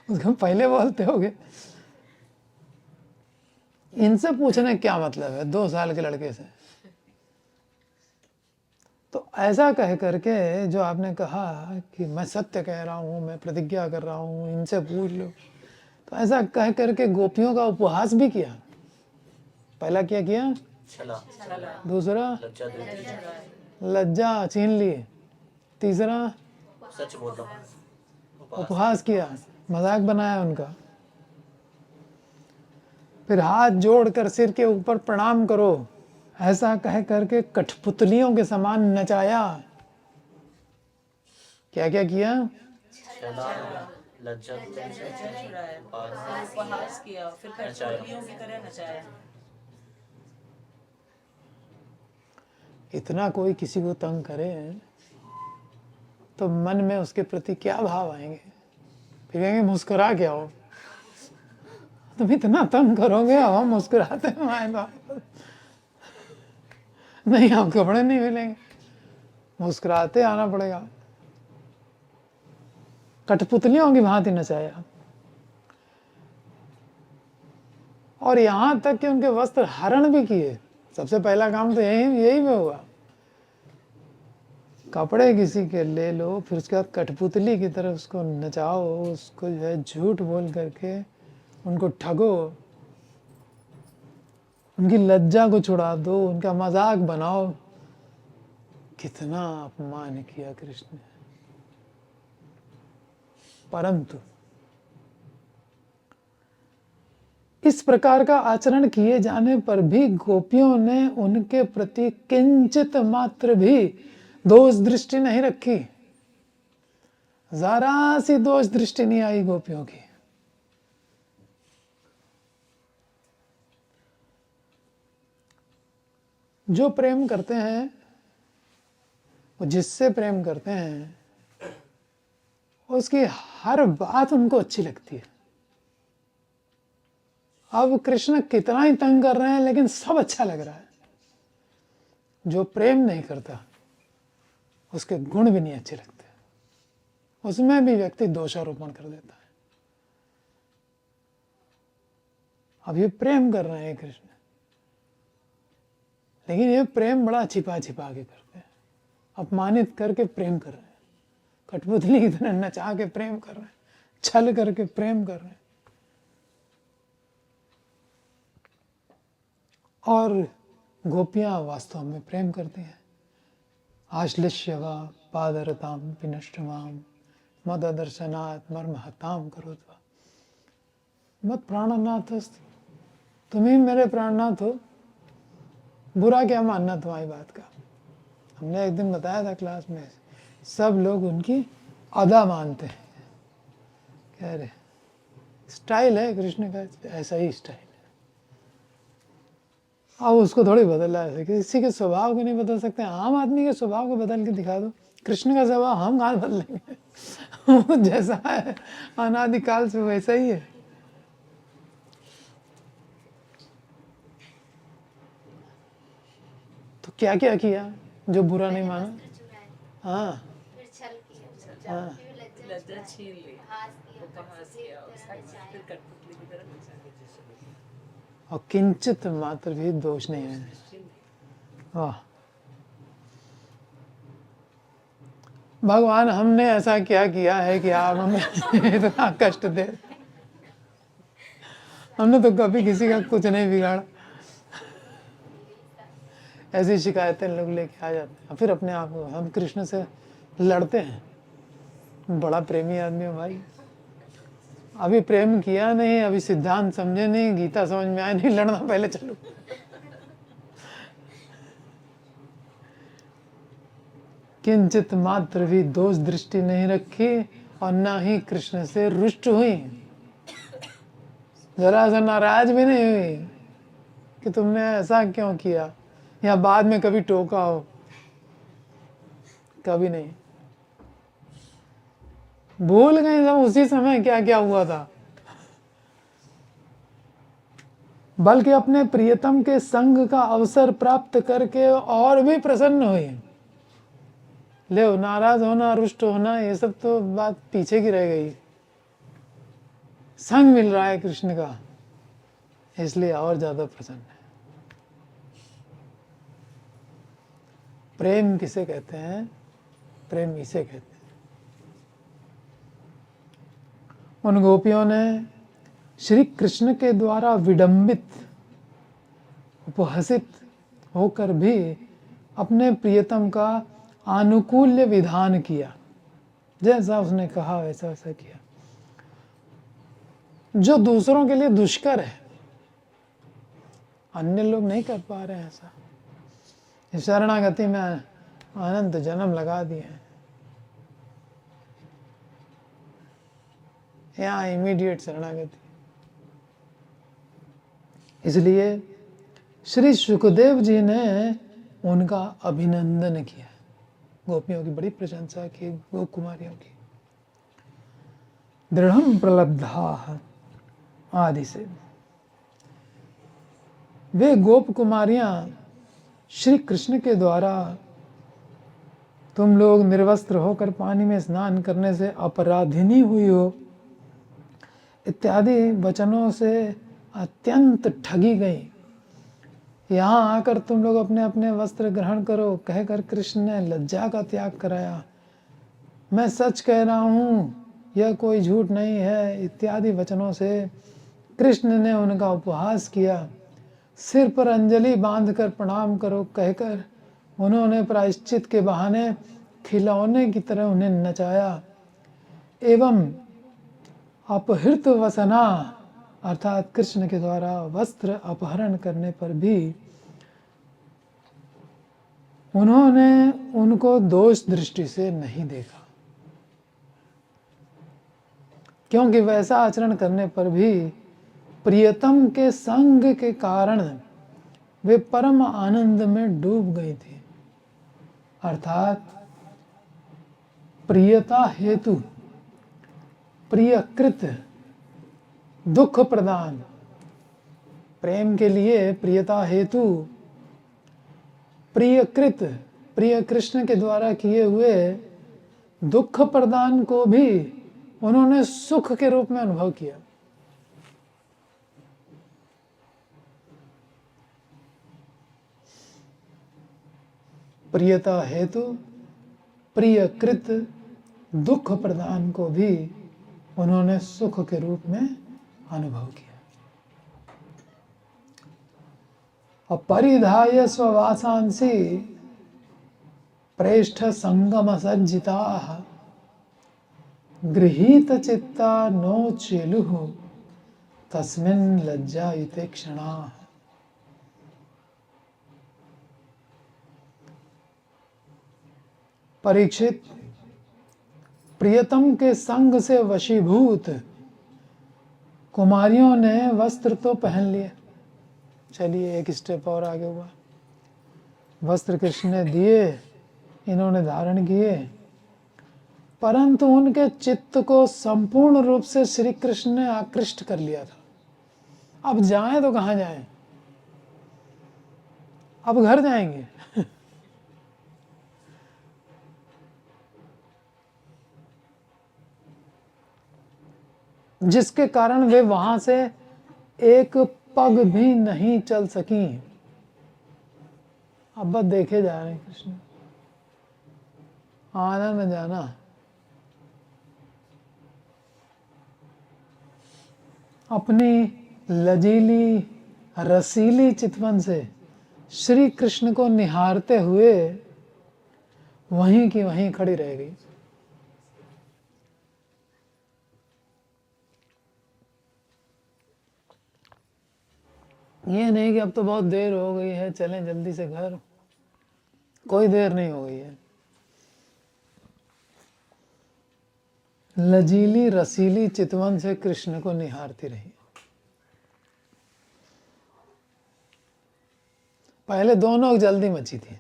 उसको पहले बोलते होगे। इनसे पूछने क्या मतलब है 2 साल के लड़के से। तो ऐसा कह करके जो आपने कहा कि मैं सत्य कह रहा हूँ, मैं प्रतिज्ञा कर रहा हूँ, इनसे पूछ लो, तो ऐसा कह करके गोपियों का उपहास भी किया। पहला क्या किया? छला, दूसरा लज्जा देती, लज्जा छीन ली, तीसरा सच बोलना, उपहास किया, मजाक बनाया उनका। फिर हाथ जोड़कर सिर के ऊपर प्रणाम करो, ऐसा कह करके कठपुतलियों के समान नचाया। क्या क्या किया? छला, लज्जा उपहास किया, फिर कठपुतलियों की तरह नचाया। इतना कोई किसी को तंग करे तो मन में उसके प्रति क्या भाव आएंगे? फिर कहेंगे मुस्कुरा के आओ। तुम इतना तंग करोगे, हम मुस्कुराते हुए आए तो नहीं, आप कपड़े नहीं मिलेंगे, मुस्कुराते आना पड़ेगा। कठपुतलियों की भांति नचाया, और यहां तक कि उनके वस्त्र हरण भी किए। सबसे पहला काम तो यही में हुआ। कपड़े किसी के ले लो, फिर उसके बाद कठपुतली की तरफ उसको नचाओ, उसको जो है झूठ बोल करके उनको ठगो, उनकी लज्जा को छुड़ा दो, उनका मजाक बनाओ। कितना अपमान किया कृष्ण ने। परंतु इस प्रकार का आचरण किए जाने पर भी गोपियों ने उनके प्रति किंचित मात्र भी दोष दृष्टि नहीं रखी। जरा सी दोष दृष्टि नहीं आई गोपियों की। जो प्रेम करते हैं, वो जिससे प्रेम करते हैं, उसकी हर बात उनको अच्छी लगती है। अब कृष्ण कितना ही तंग कर रहे हैं, लेकिन सब अच्छा लग रहा है। जो प्रेम नहीं करता, उसके गुण भी नहीं अच्छे लगते, उसमें भी व्यक्ति दोषारोपण कर देता है। अब ये प्रेम कर रहे हैं कृष्ण, लेकिन ये प्रेम बड़ा छिपा छिपा के करते हैं, अपमानित करके प्रेम कर रहे हैं, कठपुतली की तरह नचा के प्रेम कर रहे हैं, छल करके प्रेम कर रहे हैं। और गोपियां वास्तव में प्रेम करती हैं। आश्लिष्य वा पादरताम विनष्टमाम मद दर्शनात् मर्महताम करोत्वा। मत प्राणनाथस्तु, तुम ही मेरे प्राणनाथ हो, बुरा क्या मानना तुम्हारी बात का। हमने एक दिन बताया था क्लास में, सब लोग उनकी अदा मानते हैं। कह रहे स्टाइल है कृष्ण का, ऐसा ही स्टाइल है। अब उसको थोड़ी बदला है, किसी के स्वभाव को नहीं बदल सकते। आम आदमी के स्वभाव को बदल के दिखा दो, कृष्ण का स्वभाव हम कहाँ बदलेंगे। वो जैसा है अनादिकाल से वैसा ही है। तो क्या क्या किया जो बुरा नहीं माना? हाँ हाँ, लज्जा छीन ली, उपहास किया, फिर कठपुतली की तरह नचाया। और किंचित मात्र भी दोष नहीं है। वाह, भगवान हमने ऐसा क्या किया है कि आप हमें इतना कष्ट दे? हमने तो कभी किसी का कुछ नहीं बिगाड़ा। ऐसी शिकायतें लोग लेके आ जाते हैं, फिर अपने आप को हम कृष्ण से लड़ते हैं। बड़ा प्रेमी आदमी हो भाई, अभी प्रेम किया नहीं, अभी सिद्धांत समझे नहीं, गीता समझ में आया नहीं, लड़ना पहले चलो। किंचित मात्र भी दोष दृष्टि नहीं रखी और ना ही कृष्ण से रुष्ट हुई, जरा सा नाराज भी नहीं हुई कि तुमने ऐसा क्यों किया, या बाद में कभी टोका हो, कभी नहीं। भूल गए सब उसी समय क्या क्या हुआ था। बल्कि अपने प्रियतम के संग का अवसर प्राप्त करके और भी प्रसन्न हुई। ले नाराज होना, रुष्ट होना, ये सब तो बात पीछे की रह गई। संग मिल रहा है कृष्ण का, इसलिए और ज्यादा प्रसन्न है। प्रेम किसे कहते हैं? प्रेम इसे कहते हैं। उन गोपियों ने श्री कृष्ण के द्वारा विडंबित, उपहसित होकर भी अपने प्रियतम का आनुकूल्य विधान किया। जैसा उसने कहा वैसा वैसा किया, जो दूसरों के लिए दुष्कर है। अन्य लोग नहीं कर पा रहे हैं ऐसा। इस शरणागति में अनंत जन्म लगा दिए हैं। यहाँ इमीडिएट शरणागति। इसलिए श्री सुखदेव जी ने उनका अभिनंदन किया, गोपियों की बड़ी प्रशंसा की, गोप कुमारियों की। दृढ़ प्रलब्धा आदि से वे गोप कुमारियां श्री कृष्ण के द्वारा तुम लोग निर्वस्त्र होकर पानी में स्नान करने से अपराधिनी हुई हो इत्यादि वचनों से अत्यंत ठगी गई। यहाँ आकर तुम लोग अपने अपने वस्त्र ग्रहण करो कहकर कृष्ण ने लज्जा का त्याग कराया। मैं सच कह रहा हूँ, यह कोई झूठ नहीं है इत्यादि वचनों से कृष्ण ने उनका उपहास किया। सिर पर अंजलि बांधकर प्रणाम करो कहकर उन्होंने प्रायश्चित के बहाने खिलौने की तरह उन्हें नचाया एवं अपहृत वसना अर्थात कृष्ण के द्वारा वस्त्र अपहरण करने पर भी उन्होंने उनको दोष दृष्टि से नहीं देखा, क्योंकि वैसा आचरण करने पर भी प्रियतम के संग के कारण वे परम आनंद में डूब गई थी। अर्थात प्रियता हेतु प्रियकृत दुख प्रदान, प्रेम के लिए प्रियता हेतु प्रियकृत, प्रिय कृष्ण के द्वारा किए हुए दुख प्रदान को भी उन्होंने सुख के रूप में अनुभव किया। प्रियता हेतु प्रियकृत दुख प्रदान को भी उन्होंने सुख के रूप में अनुभव किया। अपरिधाय स्ववासांसि प्रेष्ठ संगम सज्जिता गृहीत चित्ता नो चेलुः तस्मिन् लज्जायुते क्षणाः। परीक्षित, प्रियतम के संग से वशीभूत कुमारियों ने वस्त्र तो पहन लिए। चलिए एक स्टेप और आगे हुआ। वस्त्र कृष्ण ने दिए, इन्होंने धारण किए, परंतु उनके चित्त को संपूर्ण रूप से श्री कृष्ण ने आकृष्ट कर लिया था। अब जाएं तो कहाँ जाएं? अब घर जाएंगे। जिसके कारण वे वहां से एक पग भी नहीं चल सकी। अब बस देखे जा रहे हैं कृष्ण, आना न जाना। अपनी लजीली रसीली चितवन से श्री कृष्ण को निहारते हुए वहीं की वहीं खड़ी रह गई। ये नहीं कि अब तो बहुत देर हो गई है, चलें जल्दी से घर। कोई देर नहीं हो गई है। लजीली रसीली चितवन से कृष्ण को निहारती रही। पहले दोनों की जल्दी मची थी,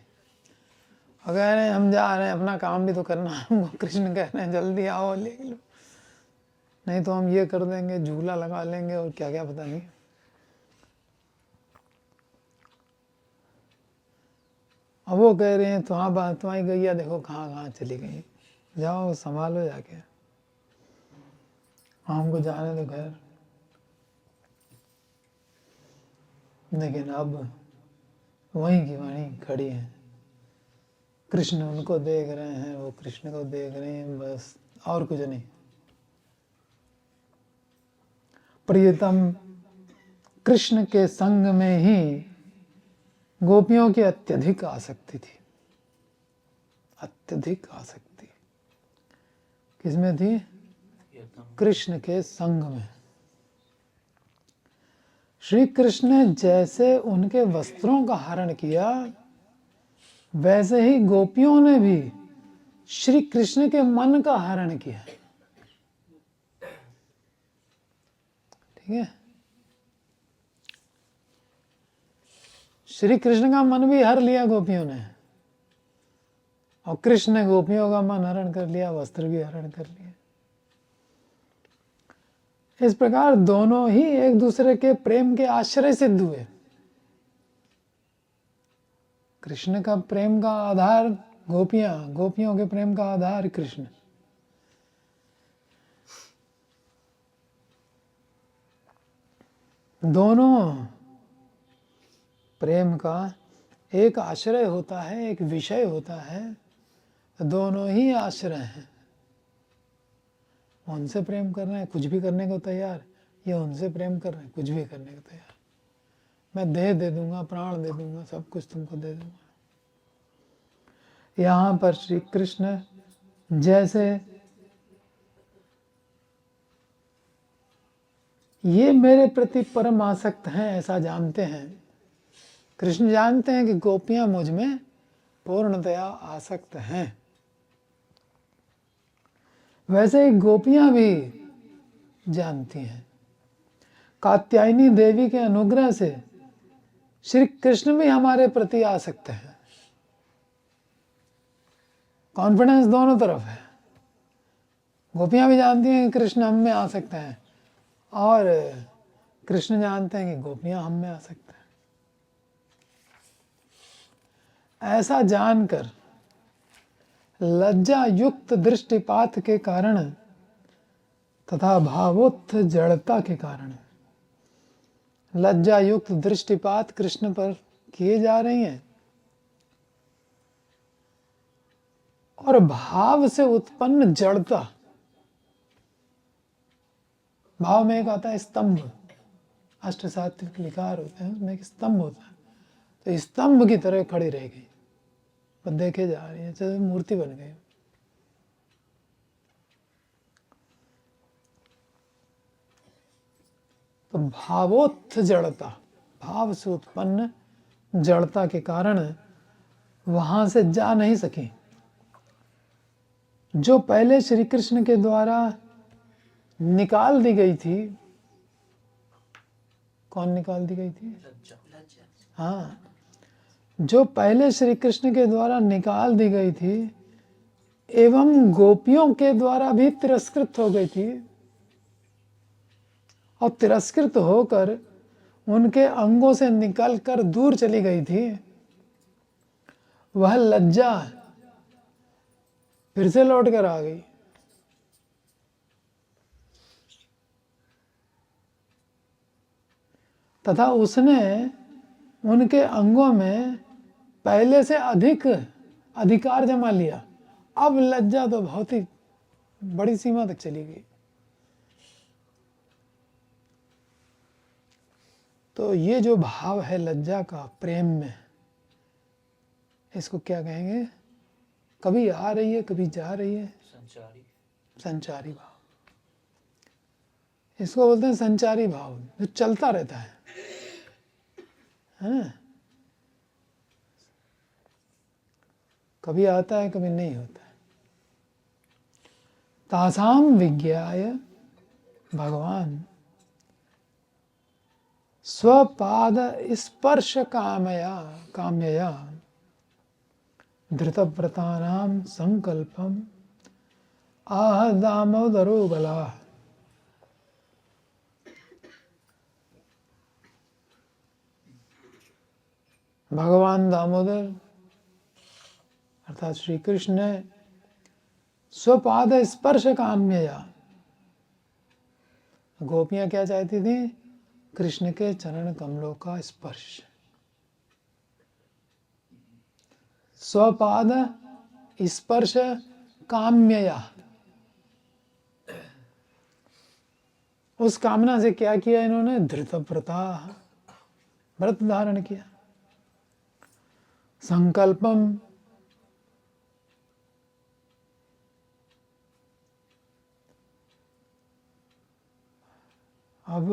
और कह रहे हैं हम जा रहे हैं, अपना काम भी तो करना है हमको। कृष्ण कह रहे हैं जल्दी आओ ले लो। नहीं तो हम ये कर देंगे, झूला लगा लेंगे और क्या क्या पता नहीं। अब वो कह रहे हैं तुम्हारी गैया देखो कहाँ कहाँ चली गई, जाओ संभालो जाके, हमको जाने दो खैर। लेकिन अब वहीं की वहीं खड़ी हैं, कृष्ण उनको देख रहे हैं, वो कृष्ण को देख रहे हैं, बस और कुछ नहीं। प्रियतम कृष्ण के संग में ही गोपियों की अत्यधिक आसक्ति थी, अत्यधिक आसक्ति किसमें थी? कृष्ण के संग में। श्री कृष्ण ने जैसे उनके वस्त्रों का हरण किया, वैसे ही गोपियों ने भी श्री कृष्ण के मन का हरण किया। ठीक है, श्री कृष्ण का मन भी हर लिया गोपियों ने, और कृष्ण ने गोपियों का मन हरण कर लिया, वस्त्र भी हरण कर लिया। इस प्रकार दोनों ही एक दूसरे के प्रेम के आश्रय सिद्ध हुए। कृष्ण का प्रेम का आधार गोपियां, गोपियों के प्रेम का आधार कृष्ण। दोनों प्रेम का एक आश्रय होता है, एक विषय होता है, दोनों ही आश्रय हैं। उनसे प्रेम कर रहे हैं, कुछ भी करने को तैयार, ये उनसे प्रेम कर रहे हैं, कुछ भी करने को तैयार। मैं देह दे दूंगा, प्राण दे दूंगा, सब कुछ तुमको दे दूंगा। यहाँ पर श्री कृष्ण जैसे ये मेरे प्रति परम आसक्त हैं ऐसा जानते हैं, कृष्ण जानते हैं कि गोपियां मुझ में पूर्णतया आसक्त हैं, वैसे ही गोपियां भी जानती हैं। कात्यायनी देवी के अनुग्रह से श्री कृष्ण भी हमारे प्रति आसक्त हैं। कॉन्फिडेंस दोनों तरफ है। गोपियां भी जानती हैं कि कृष्ण हम में आसक्त हैं, और कृष्ण जानते हैं कि गोपियां हम में आसक्त हैं। ऐसा जानकर लज्जा युक्त दृष्टिपात के कारण तथा भावोत्थ जड़ता के कारण, लज्जा युक्त दृष्टिपात कृष्ण पर किए जा रही हैं, और भाव से उत्पन्न जड़ता, भाव में एक आता है स्तंभ, अष्ट सात्विक विकार होते हैं, उसमें एक स्तंभ होता है, तो स्तंभ की तरह खड़ी रह गई, पर देखे जा रही है, जैसे मूर्ति बन गई। तो भावोत्थ जड़ता, भाव से उत्पन्न जड़ता के कारण वहां से जा नहीं सकी। जो पहले श्री कृष्ण के द्वारा निकाल दी गई थी, कौन निकाल दी गई थी? हाँ, जो पहले श्री कृष्ण के द्वारा निकाल दी गई थी एवं गोपियों के द्वारा भी तिरस्कृत हो गई थी, और तिरस्कृत होकर उनके अंगों से निकलकर दूर चली गई थी, वह लज्जा फिर से लौट कर आ गई। तथा उसने उनके अंगों में पहले से अधिक अधिकार जमा लिया। अब लज्जा तो बहुत ही बड़ी सीमा तक चली गई। तो ये जो भाव है लज्जा का प्रेम में, इसको क्या कहेंगे? कभी आ रही है, कभी जा रही है, संचारी भाव। इसको बोलते हैं संचारी भाव, जो चलता रहता है ना? कभी आता है, कभी नहीं होता है। तासाम विज्ञाय भगवान स्वपाद स्पर्श कामया धृतव्रतानां संकल्पम आह दामोदरो बला। भगवान दामोदर अर्थात श्री कृष्ण ने स्वपाद स्पर्श काम्यया, गोपियां क्या चाहती थी? कृष्ण के चरण कमलों का स्पर्श। स्वपाद स्पर्श काम्यया, उस कामना से क्या किया इन्होंने? धृतव्रता, व्रत धारण किया। संकल्पम, अब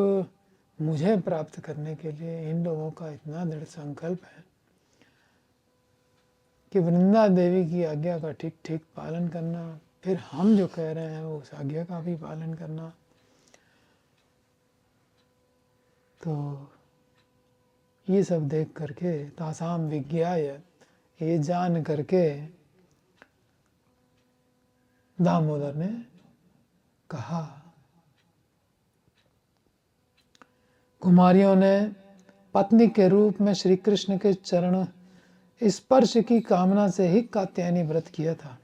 मुझे प्राप्त करने के लिए इन लोगों का इतना दृढ़ संकल्प है कि वृंदा देवी की आज्ञा का ठीक ठीक पालन करना, फिर हम जो कह रहे हैं उस आज्ञा का भी पालन करना। तो ये सब देख करके तासाम विज्ञाय, ये जान करके दामोदर ने कहा, कुमारियों ने पत्नी के रूप में श्री कृष्ण के चरण स्पर्श की कामना से ही कात्यायनी व्रत किया था।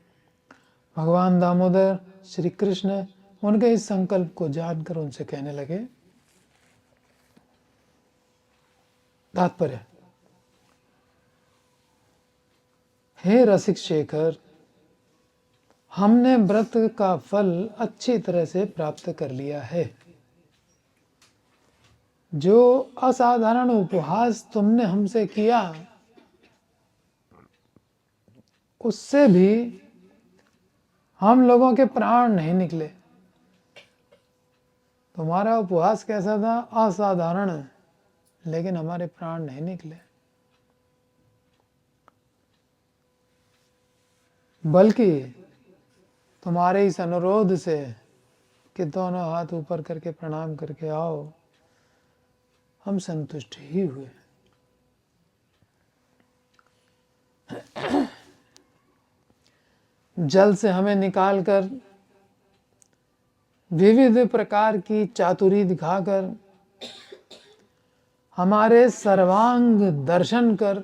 भगवान दामोदर श्री कृष्ण उनके इस संकल्प को जानकर उनसे कहने लगे। तात्पर्य, हे रसिक शेखर, हमने व्रत का फल अच्छी तरह से प्राप्त कर लिया है। जो असाधारण उपहास तुमने हमसे किया, उससे भी हम लोगों के प्राण नहीं निकले। तुम्हारा उपहास कैसा था? असाधारण, लेकिन हमारे प्राण नहीं निकले। बल्कि तुम्हारे इस अनुरोध से कि दोनों हाथ ऊपर करके प्रणाम करके आओ, हम संतुष्ट ही हुए। जल से हमें निकालकर विविध प्रकार की चातुरी दिखाकर, हमारे सर्वांग दर्शन कर,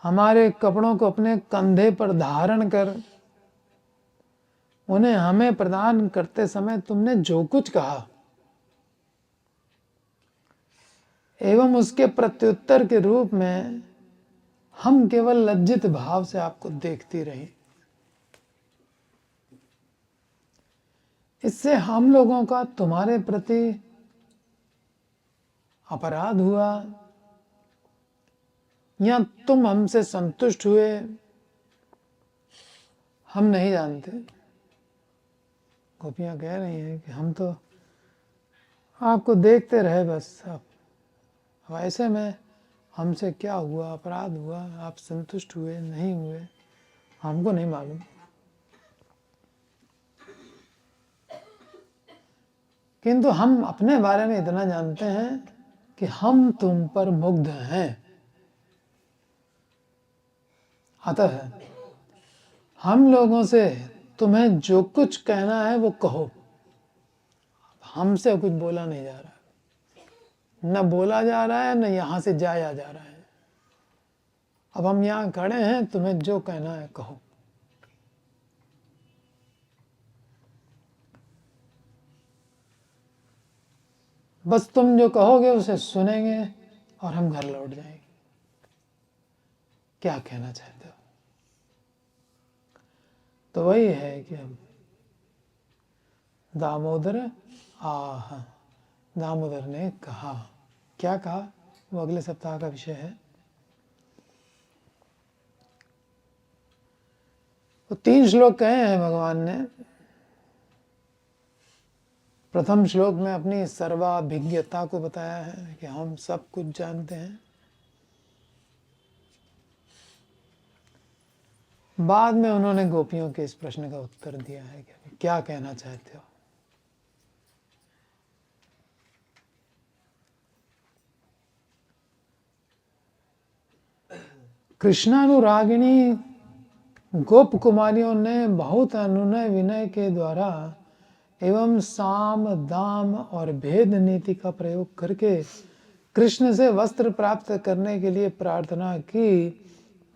हमारे कपड़ों को अपने कंधे पर धारण कर, उन्हें हमें प्रदान करते समय तुमने जो कुछ कहा, एवं उसके प्रत्युत्तर के रूप में हम केवल लज्जित भाव से आपको देखती रही। इससे हम लोगों का तुम्हारे प्रति अपराध हुआ या तुम हमसे संतुष्ट हुए, हम नहीं जानते। गोपियां कह रही हैं कि हम तो आपको देखते रहे बस। अब ऐसे में हमसे क्या हुआ, अपराध हुआ, आप संतुष्ट हुए नहीं हुए, हमको नहीं मालूम। किंतु हम अपने बारे में इतना जानते हैं कि हम तुम पर मुग्ध हैं। अतः हम लोगों से तुम्हें जो कुछ कहना है वो कहो। हमसे कुछ बोला नहीं जा रहा, न बोला जा रहा है, न यहां से जाया जा रहा है। अब हम यहां खड़े हैं, तुम्हें जो कहना है कहो। बस तुम जो कहोगे उसे सुनेंगे और हम घर लौट जाएंगे। क्या कहना चाहते हो? तो वही है कि हम दामोदर ने कहा। क्या कहा वो अगले सप्ताह का विषय है। तो 3 श्लोक कहे हैं भगवान ने। प्रथम श्लोक में अपनी सर्वाभिज्ञता को बताया है कि हम सब कुछ जानते हैं। बाद में उन्होंने गोपियों के इस प्रश्न का उत्तर दिया है कि क्या कहना चाहते हो। कृष्णानुरागिणी गोप कुमारियों ने बहुत अनुनय विनय के द्वारा एवं साम दाम और भेद नीति का प्रयोग करके कृष्ण से वस्त्र प्राप्त करने के लिए प्रार्थना की,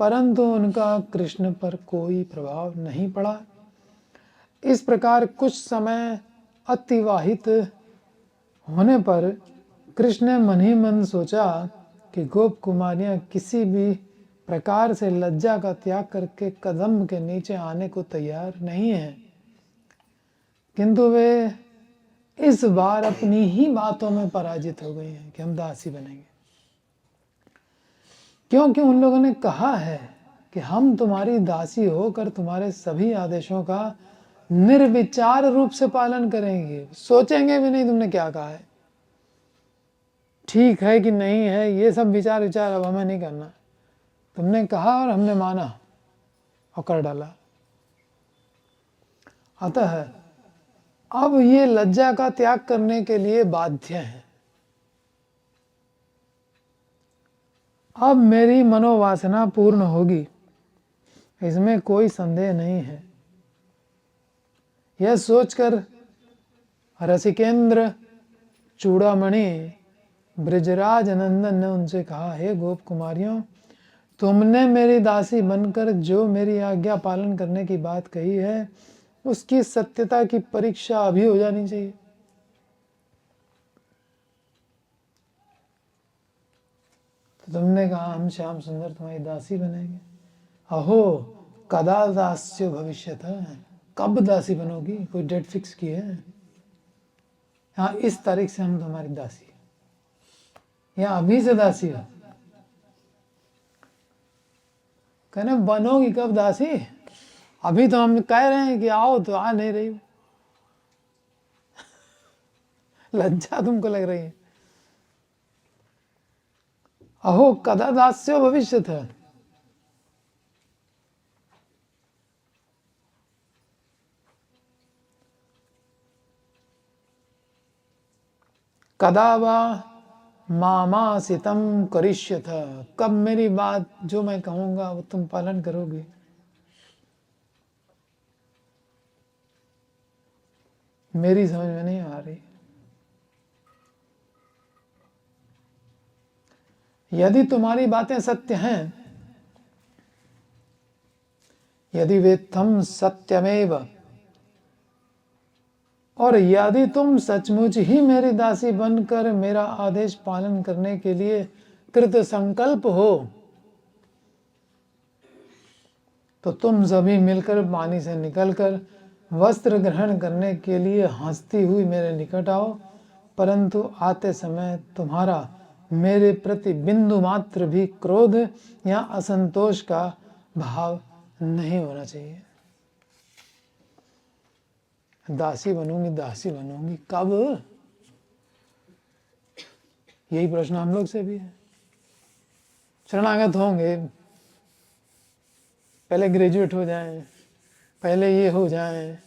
परंतु उनका कृष्ण पर कोई प्रभाव नहीं पड़ा। इस प्रकार कुछ समय अतिवाहित होने पर कृष्ण ने मन ही मन सोचा कि गोप कुमारियां किसी भी प्रकार से लज्जा का त्याग करके कदम के नीचे आने को तैयार नहीं है, किंतु वे इस बार अपनी ही बातों में पराजित हो गई हैं कि हम दासी बनेंगे, क्योंकि उन लोगों ने कहा है कि हम तुम्हारी दासी होकर तुम्हारे सभी आदेशों का निर्विचार रूप से पालन करेंगे, सोचेंगे भी नहीं तुमने क्या कहा है, ठीक है कि नहीं है, ये सब विचार अब हमें नहीं करना, तुमने कहा और हमने माना और कर डाला। अतः अब ये लज्जा का त्याग करने के लिए बाध्य है। अब मेरी मनोवासना पूर्ण होगी, इसमें कोई संदेह नहीं है। यह सोचकर रसिकेंद्र चूड़ामणि ब्रजराज नंदन ने उनसे कहा, हे गोप कुमारियों, तुमने मेरी दासी बनकर जो मेरी आज्ञा पालन करने की बात कही है, उसकी सत्यता की परीक्षा अभी हो जानी चाहिए। तो तुमने कहा हम श्याम सुंदर तुम्हारी दासी बनेंगे। अहो कदा दास्यो भविष्यत, कब दासी बनोगी, कोई डेट फिक्स की है? हाँ, इस तारीख से हम तुम्हारी दासी, या अभी से दासी हो? कहने बनोगी कब दासी? अभी तो हम कह रहे हैं कि आओ, तो आ नहीं रही। लज्जा तुमको लग रही है। अहो कदा दास्यो भविष्यत, कदा वा मामासितम करिष्यथ, कब मेरी बात जो मैं कहूंगा वो तुम पालन करोगे? मेरी समझ में नहीं आ रही। यदि तुम्हारी बातें सत्य हैं, यदि वेत्थम सत्यमेव, और यदि तुम सचमुच ही मेरी दासी बनकर मेरा आदेश पालन करने के लिए कृत संकल्प हो, तो तुम सभी मिलकर पानी से निकलकर वस्त्र ग्रहण करने के लिए हंसती हुई मेरे निकट आओ, परंतु आते समय तुम्हारा मेरे प्रति बिंदु मात्र भी क्रोध या असंतोष का भाव नहीं होना चाहिए। दासी बनूंगी कब? यही प्रश्न हम लोग से भी है। शरणागत होंगे, पहले ग्रेजुएट हो जाएं, पहले ये हो जाएं,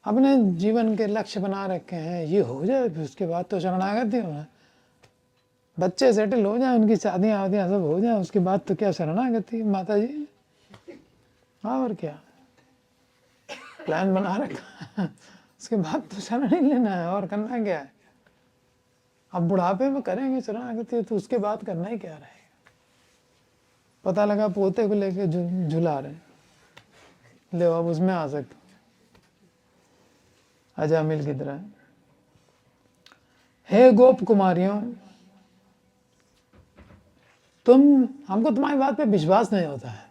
अपने जीवन के लक्ष्य बना रखे हैं, ये हो जाए फिर उसके बाद तो शरणागत ही होना। बच्चे सेटल हो जाएं, उनकी शादियाँ वादियाँ सब हो जाएं, उसके बाद तो क्या शरणागति माता जी। और क्या प्लान बना रखा है, उसके बाद तो शरण ही लेना है, और करना क्या है। अब बुढ़ापे में करेंगे शरणागति तो उसके बाद करना ही क्या रहेगा। पता लगा पोते को लेके झुला रहे, ले अब उसमें आ सकते अजामिल की तरह। हे गोप कुमारियों, हमको तुम्हारी बात पे विश्वास नहीं होता है।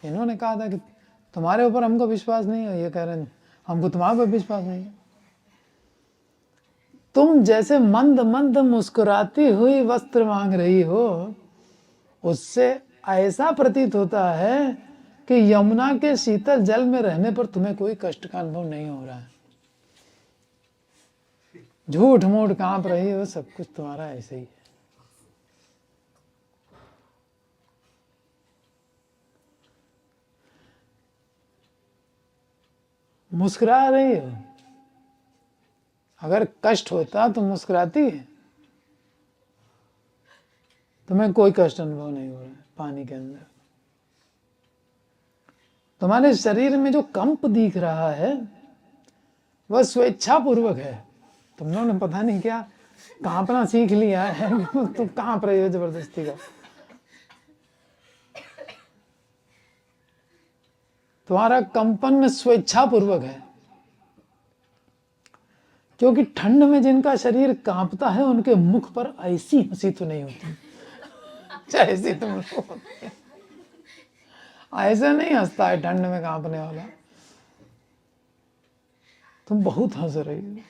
इन्होंने कहा था कि तुम्हारे ऊपर हमको विश्वास नहीं है, ये कह रहे हैं हमको तुम्हारे ऊपर विश्वास नहीं है। तुम जैसे मंद मंद मुस्कुराती हुई वस्त्र मांग रही हो, उससे ऐसा प्रतीत होता है कि यमुना के शीतल जल में रहने पर तुम्हें कोई कष्ट का अनुभव नहीं हो रहा है। झूठ मूठ कांप रही हो, सब कुछ तुम्हारा ऐसे ही है। मुस्कुरा रही हो, अगर कष्ट होता तो मुस्कुराती है। तुम्हें कोई कष्ट अनुभव नहीं हो रहा है पानी के अंदर। तुम्हारे शरीर में जो कंप दिख रहा है वह स्वेच्छा पूर्वक है। तुम लोगों ने पता नहीं क्या कांपना सीख लिया है तो कांप रही हो जबरदस्ती का। तुम्हारा कंपन स्वेच्छापूर्वक है, क्योंकि ठंड में जिनका शरीर कांपता है उनके मुख पर ऐसी हंसी तो नहीं होती जैसी तुम लोग होते हैं। ऐसा नहीं हंसता है ठंड में कांपने वाला। तुम बहुत हंस रही हो।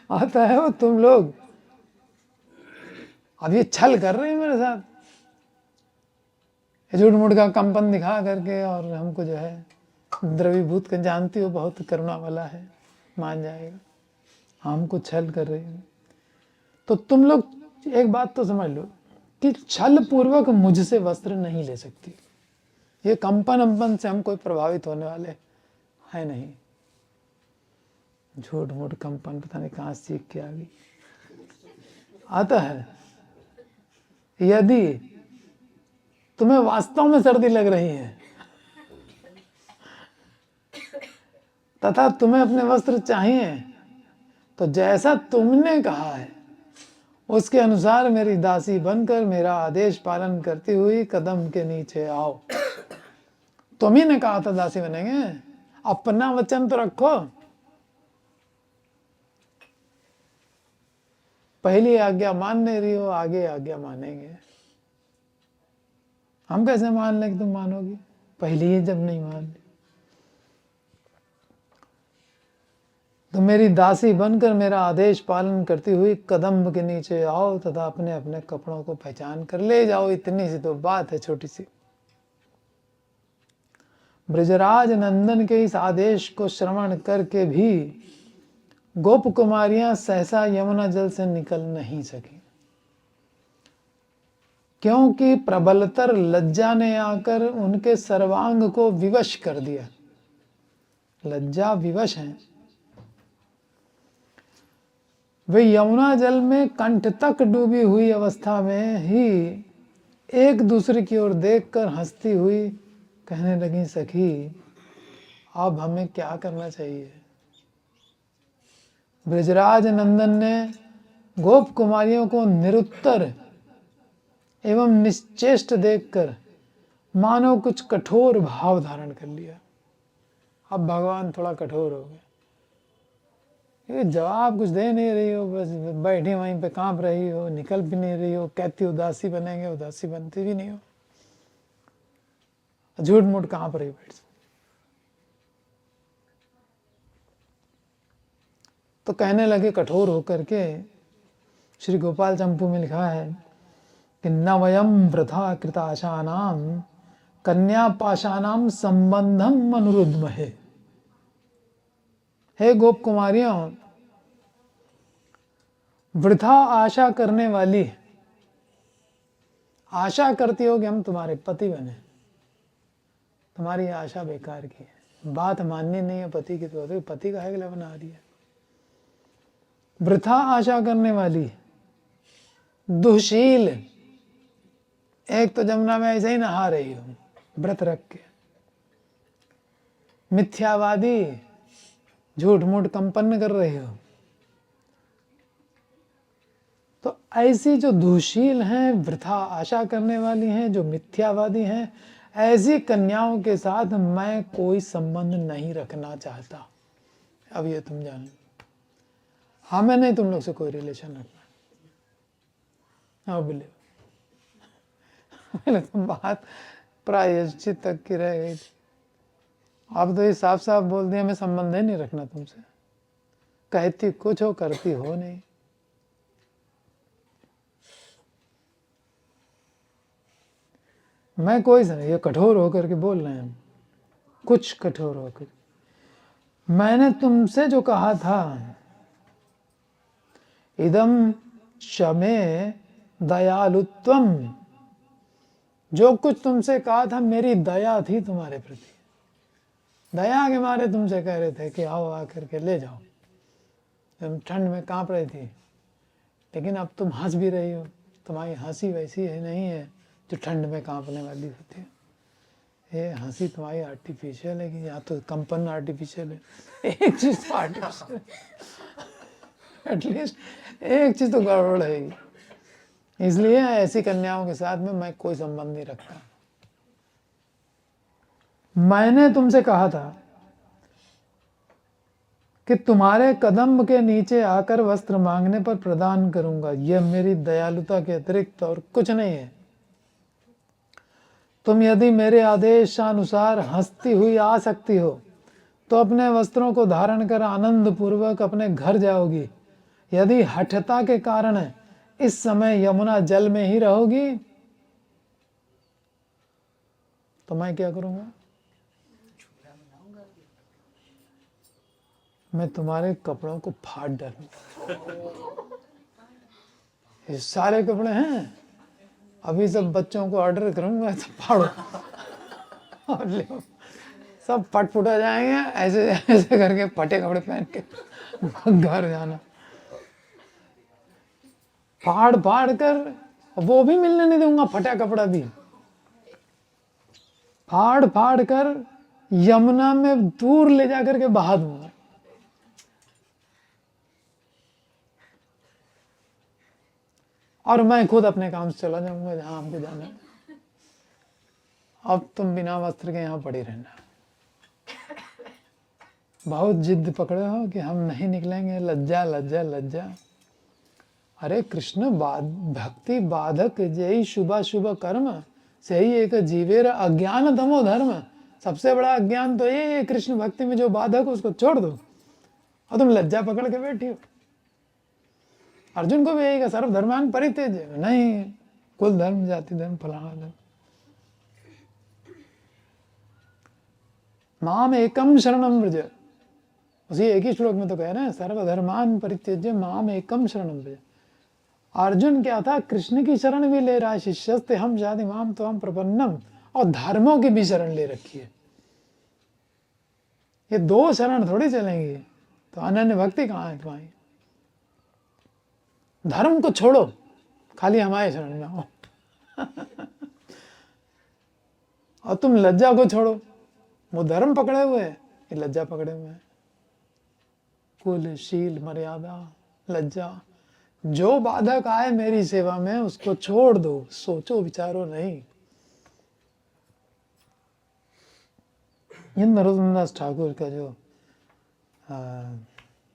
आता है वो तुम लोग अब ये छल कर रहे हैं मेरे साथ, झूठ मूठ का कंपन दिखा करके, और हमको जो है द्रवीभूत कर, जानती हो बहुत करुणा वाला है, मान जाएगा, हमको छल कर रही हो। तो तुम लोग एक बात तो समझ लो कि छल पूर्वक मुझसे वस्त्र नहीं ले सकती। ये कंपन अंपन से हम कोई प्रभावित होने वाले है नहीं। झूठ मूठ कंपन पता नहीं कहाँ सीख के आ गई। आता है यदि तुम्हें वास्तव में सर्दी लग रही है तथा तुम्हें अपने वस्त्र चाहिए, तो जैसा तुमने कहा है उसके अनुसार मेरी दासी बनकर मेरा आदेश पालन करती हुई कदम के नीचे आओ। तुम ही ने कहा था दासी बनेंगे, अपना वचन तो रखो। पहली आज्ञा मान नहीं रही हो, आगे आज्ञा मानेंगे। हम कैसे मान लें कि तुम मानोगी, पहले ही जब नहीं मान ली। तो मेरी दासी बनकर मेरा आदेश पालन करती हुई कदम के नीचे आओ तथा अपने अपने कपड़ों को पहचान कर ले जाओ। इतनी सी तो बात है, छोटी सी। ब्रजराज नंदन के इस आदेश को श्रवण करके भी गोप कुमारियां सहसा यमुना जल से निकल नहीं सकी, क्योंकि प्रबलतर लज्जा ने आकर उनके सर्वांग को विवश कर दिया। लज्जा विवश हैं। वे यमुना जल में कंठ तक डूबी हुई अवस्था में ही एक दूसरे की ओर देखकर हंसती हुई कहने लगी, सखी अब हमें क्या करना चाहिए। ब्रजराज नंदन ने गोप कुमारियों को निरुत्तर एवं निश्चेष्ट देखकर मानो कुछ कठोर भाव धारण कर लिया। अब भगवान थोड़ा कठोर हो गए, ये जवाब कुछ दे नहीं रही हो, बस बैठी वहीं पे कांप रही हो, निकल भी नहीं रही हो, कहती उदासी बनेंगे, उदासी बनती भी नहीं हो, झूठ मूठ कांप रही बैठ। तो कहने लगे कठोर होकर के, श्री गोपाल चंपू में लिखा है कि न वयम वृथा कृताशानाम कन्या पाशानाम संबंधम अनुरुद्महे। हे गोप कुमारियों, वृथा आशा करने वाली, आशा करती हो कि हम तुम्हारे पति बने, तुम्हारी आशा बेकार की है, बात माननी नहीं है पति की, तो पति का है बना रही है। वृथा आशा करने वाली, दुशील, एक तो जमुना में ऐसे ही नहा रही हो व्रत रख के, मिथ्यावादी, झूठ मूठ कंपन कर रही हो। तो ऐसी जो दुशील हैं, वृथा आशा करने वाली हैं, जो मिथ्यावादी हैं, ऐसी कन्याओं के साथ मैं कोई संबंध नहीं रखना चाहता। अब ये तुम जान लो, हमें नहीं तुम लोग से कोई रिलेशन रखना। हाँ बोले पहले तो बात प्रायश्चित तक की रह गई थी, अब तो ये साफ साफ बोल दिया हमें संबंध ही नहीं रखना तुमसे। कहती कुछ हो, करती हो नहीं। मैं कोई सा, ये कठोर होकर के बोल रहे हैं, कुछ कठोर होकर। मैंने तुमसे जो कहा था, इदम क्षमे दयालुत्वम, जो कुछ तुमसे कहा था मेरी दया थी तुम्हारे प्रति, दया के मारे तुमसे कह रहे थे कि आओ आकर के ले जाओ। तुम ठंड में कांप रही थी, लेकिन अब तुम हंस भी रही हो। तुम्हारी हंसी वैसी है नहीं है जो ठंड में कांपने वाली होती है। ये हंसी तुम्हारी आर्टिफिशियल है, कि या तो कंपन आर्टिफिशियल है, एक चीज तो आर्टिफिशियल है। एटलीस्ट एक चीज तो गड़बड़ है। इसलिए ऐसी कन्याओं के साथ में मैं कोई संबंध नहीं रखता। मैंने तुमसे कहा था कि तुम्हारे कदम के नीचे आकर वस्त्र मांगने पर प्रदान करूंगा। यह मेरी दयालुता के अतिरिक्त और कुछ नहीं है। तुम यदि मेरे आदेशानुसार हंसती हुई आ सकती हो तो अपने वस्त्रों को धारण कर आनंद पूर्वक अपने घर जाओगी। यदि हठता के कारण इस समय यमुना जल में ही रहोगी तो मैं क्या करूंगा? मैं तुम्हारे कपड़ों को फाड़ डालूंगा। ये सारे कपड़े हैं, अभी सब बच्चों को ऑर्डर करूंगा तो फाड़ो और ले सब फट फुटा जाएंगे। ऐसे ऐसे करके फटे कपड़े पहन के घर जाना, फाड़ फाड़ कर। वो भी मिलने नहीं दूंगा, फटा कपड़ा भी फाड़ फाड़ कर यमुना में दूर ले जाकर के बहा दूंगा। और मैं खुद अपने काम से चला जाऊंगा जहां हमको जाना है। अब तुम बिना वस्त्र के यहाँ पड़ी रहना। बहुत जिद पकड़े हो कि हम नहीं निकलेंगे, लज्जा लज्जा लज्जा। अरे कृष्ण भक्ति बाधक जय शुभ शुभ कर्म सही एक जीवेर अज्ञान तमो धर्म। सबसे बड़ा अज्ञान तो ये है कृष्ण भक्ति में जो बाधक उसको छोड़ दो, और तुम लज्जा पकड़ के बैठी हो। अर्जुन को भी यही सर्वधर्मान परित्यज्य, नहीं कुल धर्म जाति धर्म फलाना धर्म। माम एकम शरणम व्रज, उसी एक ही श्लोक में तो कह रहे हैं सर्वधर्मान परित्यज्य माम एकम शरणम व्रज। अर्जुन क्या था, कृष्ण की शरण भी ले रहा है, शिष्यस्ते हम जाति माम तो हम प्रपन्नम, और धर्मों की भी शरण ले रखी है। ये दो शरण थोड़ी चलेंगी, तो अनन्य भक्ति कहाँ है तुम्हारी? धर्म को छोड़ो, खाली हमारे शरण में आओ। और तुम लज्जा को छोड़ो, वो धर्म पकड़े हुए हैं, ये लज्जा पकड़े हुए हैं। कुल शील मर्यादा लज्जा, जो बाधक आए मेरी सेवा में उसको छोड़ दो, सोचो विचारो नहीं। ये नरोत्तम दास ठाकुर का जो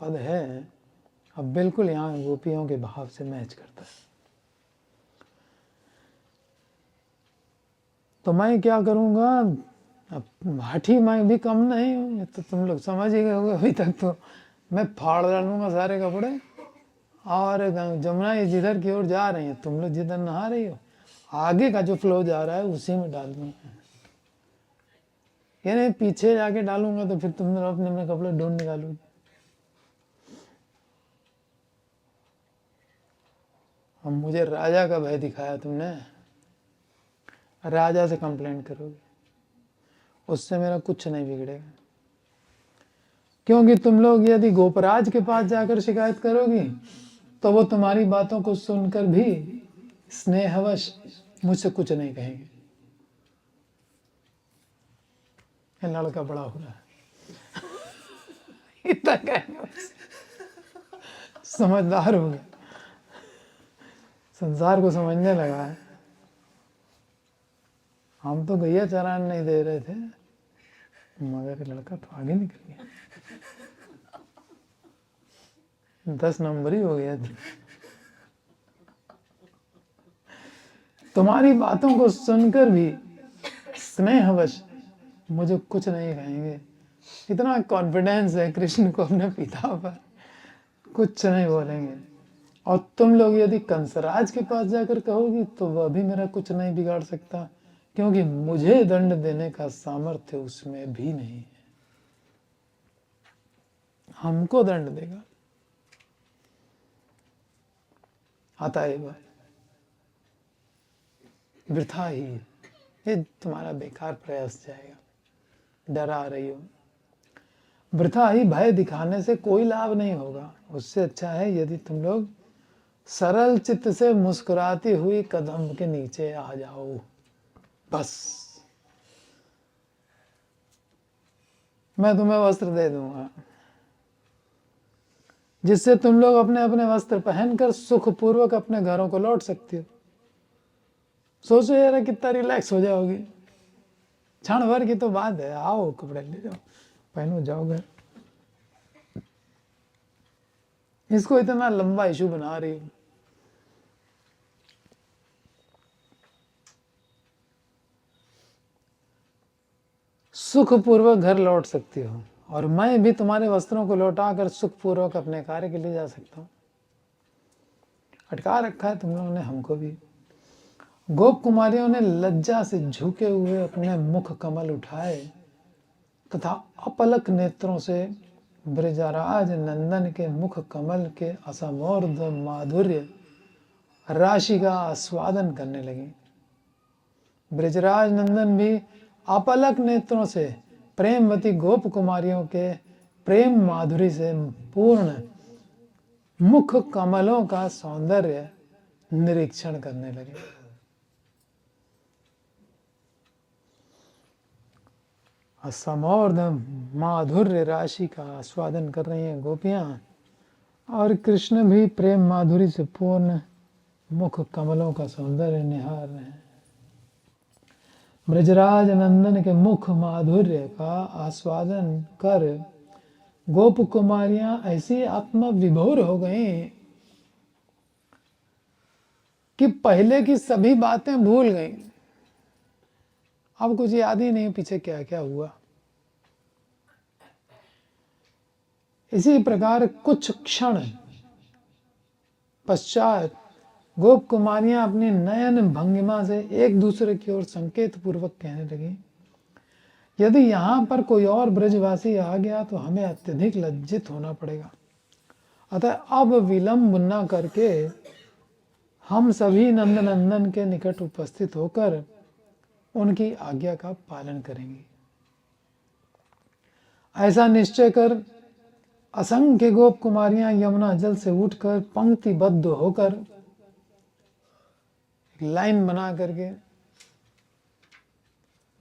पद है, अब बिल्कुल यहाँ गोपियों के भाव से मैच करता है। तो मैं क्या करूँगा? अब हठी मैं भी कम नहीं हूँ, तो तुम लोग समझ ही गए होगे अभी तक। तो मैं फाड़ डालूंगा सारे कपड़े, और जमुना ये जिधर की ओर जा रही है, तुम लोग जिधर नहा रही हो, आगे का जो फ्लो जा रहा है उसी में डाल दूंगा। ये नहीं पीछे जाके डालूंगा तो फिर तुम लोग अपने अपने कपड़े ढूंढ निकालोगे। अब मुझे राजा का भय दिखाया तुमने, राजा से कंप्लेंट करोगे, उससे मेरा कुछ नहीं बिगड़ेगा। क्योंकि तुम लोग यदि गोपराज के पास जाकर शिकायत करोगी तो वो तुम्हारी बातों को सुनकर भी स्नेहवश मुझसे कुछ नहीं कहेंगे। ये लड़का बड़ा हो रहा है, इतना कहेंगे, समझदार हो गया, संसार को समझने लगा है। हम तो गैया चरान नहीं दे रहे थे, मगर लड़का तो आगे निकल गया, 10 नंबर ही हो गया। तुम्हारी बातों को सुनकर भी स्नेहवश मुझे कुछ नहीं कहेंगे। इतना कॉन्फिडेंस है कृष्ण को अपने पिता पर, कुछ नहीं बोलेंगे। और तुम लोग यदि कंसराज के पास जाकर कहोगी तो वह भी मेरा कुछ नहीं बिगाड़ सकता, क्योंकि मुझे दंड देने का सामर्थ्य उसमें भी नहीं है। हमको दंड देगा। अतएव वृथा ही, ये तुम्हारा बेकार प्रयास जाएगा। डरा रही हो, वृथा ही भय दिखाने से कोई लाभ नहीं होगा। उससे अच्छा है यदि तुम लोग सरल चित्त से मुस्कुराती हुई कदम के नीचे आ जाओ, बस। मैं तुम्हें वस्त्र दे दूंगा, जिससे तुम लोग अपने अपने वस्त्र पहनकर सुखपूर्वक अपने घरों को लौट सकते हो। सोचो यार कितना रिलैक्स हो जाओगी। क्षण भर की तो बात है, आओ कपड़े ले जाओ, पहनो, जाओ घर। इसको इतना लंबा इशू बना रही हूँ। सुखपूर्वक घर लौट सकती हो, और मैं भी तुम्हारे वस्त्रों को लौटाकर सुखपूर्वक अपने कार्य के लिए जा सकता हूँ। अटका रखा है तुम लोगों ने हमको भी। गोप कुमारियों ने लज्जा से झुके हुए अपने मुख कमल उठाए तथा अपलक नेत्रों से ब्रजराज नंदन के मुख कमल के असमोर्ध माधुर्य राशि का आस्वादन करने लगी। ब्रजराज नंदन भी अपलक नेत्रों से प्रेमवती गोप कुमारियों के प्रेम माधुरी से पूर्ण मुख कमलों का सौंदर्य निरीक्षण करने लगे। असमोर्ध माधुर्य राशि का आस्वादन कर रही हैं गोपियां, और कृष्ण भी प्रेम माधुरी से पूर्ण मुख कमलों का सौंदर्य निहार रहे हैं। ब्रजराज नंदन के मुख माधुर्य का आस्वादन कर गोप कुमारियां ऐसी आत्मा विभोर हो गईं कि पहले की सभी बातें भूल गईं। अब कुछ याद ही नहीं पीछे क्या क्या हुआ। इसी प्रकार कुछ क्षण पश्चात गोप कुमारियां अपनी नयन भंगिमा से एक दूसरे की ओर संकेत पूर्वक कहने लगी, यदि यहां पर कोई और ब्रजवासी आ गया तो हमें अत्यधिक लज्जित होना पड़ेगा। अतः अब विलंब न करके हम सभी नंदनंदन के निकट उपस्थित होकर उनकी आज्ञा का पालन करेंगे। ऐसा निश्चय कर असंख्य गोप कुमारियां यमुना जल से उठकर पंक्तिबद्ध होकर एक लाइन बना करके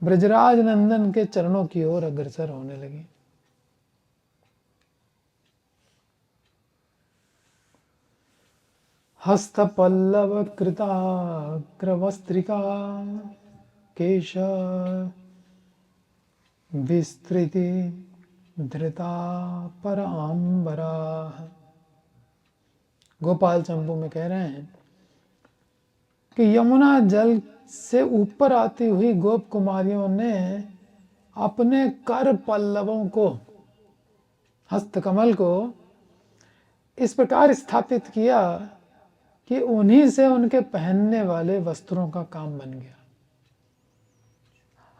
ब्रजराज नंदन के चरणों की ओर अग्रसर होने लगी। हस्त पल्लव कृताग्रवस्त्रिका केश विस्तृति धृता परांबरा। गोपाल चंपू में कह रहे हैं कि यमुना जल से ऊपर आती हुई गोप कुमारियों ने अपने कर पल्लवों को, हस्तकमल को इस प्रकार स्थापित किया कि उन्हीं से उनके पहनने वाले वस्त्रों का काम बन गया।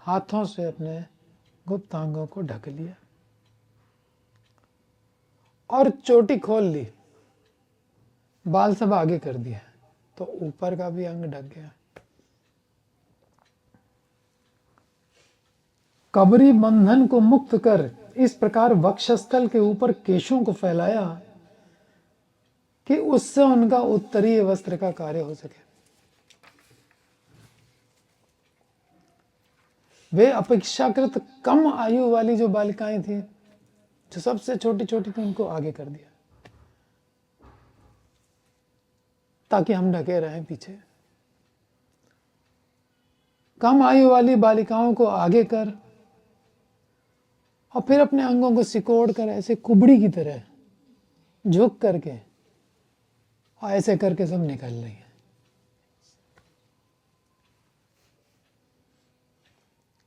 हाथों से अपने गुप्तांगों को ढक लिया और चोटी खोल ली, बाल सब आगे कर दिया तो ऊपर का भी अंग ढक गया। कबरी बंधन को मुक्त कर इस प्रकार वक्षस्थल के ऊपर केशों को फैलाया कि उससे उनका उत्तरीय वस्त्र का कार्य हो सके। वे अपेक्षाकृत कम आयु वाली जो बालिकाएं थी, जो सबसे छोटी छोटी थी, उनको आगे कर दिया ताकि हम ढके रहें पीछे। कम आयु वाली बालिकाओं को आगे कर और फिर अपने अंगों को सिकोड़ कर ऐसे कुबड़ी की तरह झुक करके और ऐसे करके सब निकल रही है।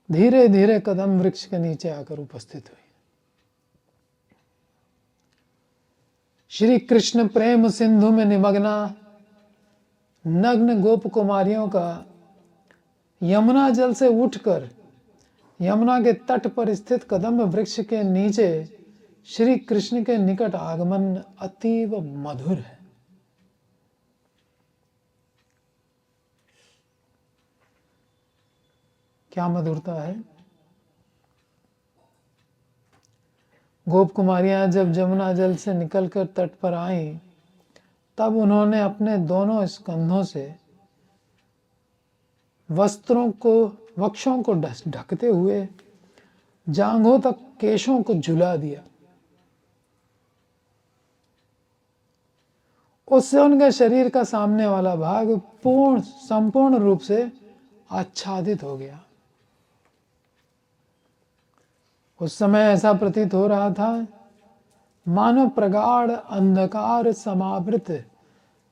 धीरे धीरे कदम वृक्ष के नीचे आकर उपस्थित हुई। श्री कृष्ण प्रेम सिंधु में निमग्ना नग्न गोप कुमारियों का यमुना जल से उठकर यमुना के तट पर स्थित कदम्ब वृक्ष के नीचे श्री कृष्ण के निकट आगमन अतीव मधुर है। क्या मधुरता है। गोप कुमारियां जब यमुना जल से निकलकर तट पर आईं, तब उन्होंने अपने दोनों स्कंधों से वस्त्रों को, वक्षों को ढकते हुए जांघों तक केशों को झुला दिया उससे उनके शरीर का सामने वाला भाग संपूर्ण रूप से आच्छादित हो गया। उस समय ऐसा प्रतीत हो रहा था मानो प्रगाढ़ अंधकार समावृत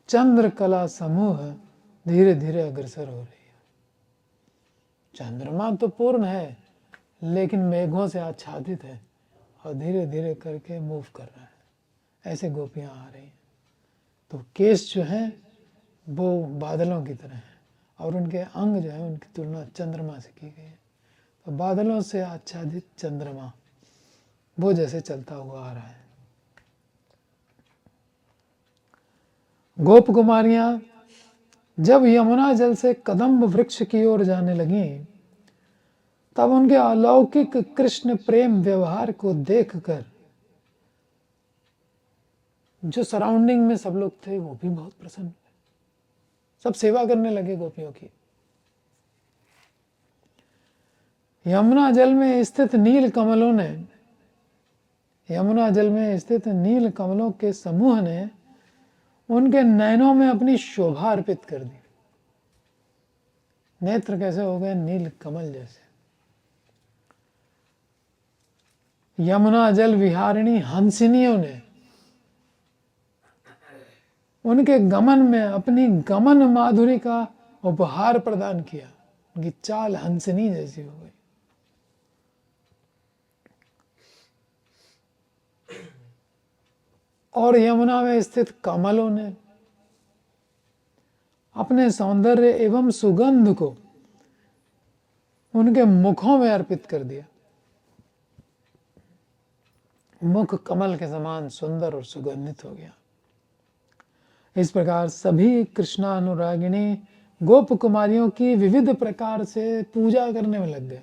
चंद्रकला समूह धीरे धीरे अग्रसर हो रही है। चंद्रमा तो पूर्ण है लेकिन मेघों से आच्छादित है और धीरे धीरे करके मूव कर रहा है। ऐसे गोपियां आ रही हैं। तो केश जो है वो बादलों की तरह है और उनके अंग जो है उनकी तुलना चंद्रमा से की गई है। तो बादलों से आच्छादित चंद्रमा वो जैसे चलता हुआ आ रहा है। गोप कुमारियां जब यमुना जल से कदम्ब वृक्ष की ओर जाने लगी तब उनके अलौकिक कृष्ण प्रेम व्यवहार को देखकर जो सराउंडिंग में सब लोग थे वो भी बहुत प्रसन्न हुए। सब सेवा करने लगे गोपियों की। यमुना जल में स्थित नील कमलों के समूह ने उनके नयनों में अपनी शोभा अर्पित कर दी। नेत्र कैसे हो गए? नील कमल जैसे। यमुना जल विहारिणी हंसिनियों ने उनके गमन में अपनी गमन माधुरी का उपहार प्रदान किया। उनकी चाल हंसिनी जैसी हो गई। और यमुना में स्थित कमलों ने अपने सौंदर्य एवं सुगंध को उनके मुखों में अर्पित कर दिया। मुख कमल के समान सुंदर और सुगंधित हो गया। इस प्रकार सभी कृष्णानुरागिणी गोप कुमारियों की विविध प्रकार से पूजा करने में लग गए।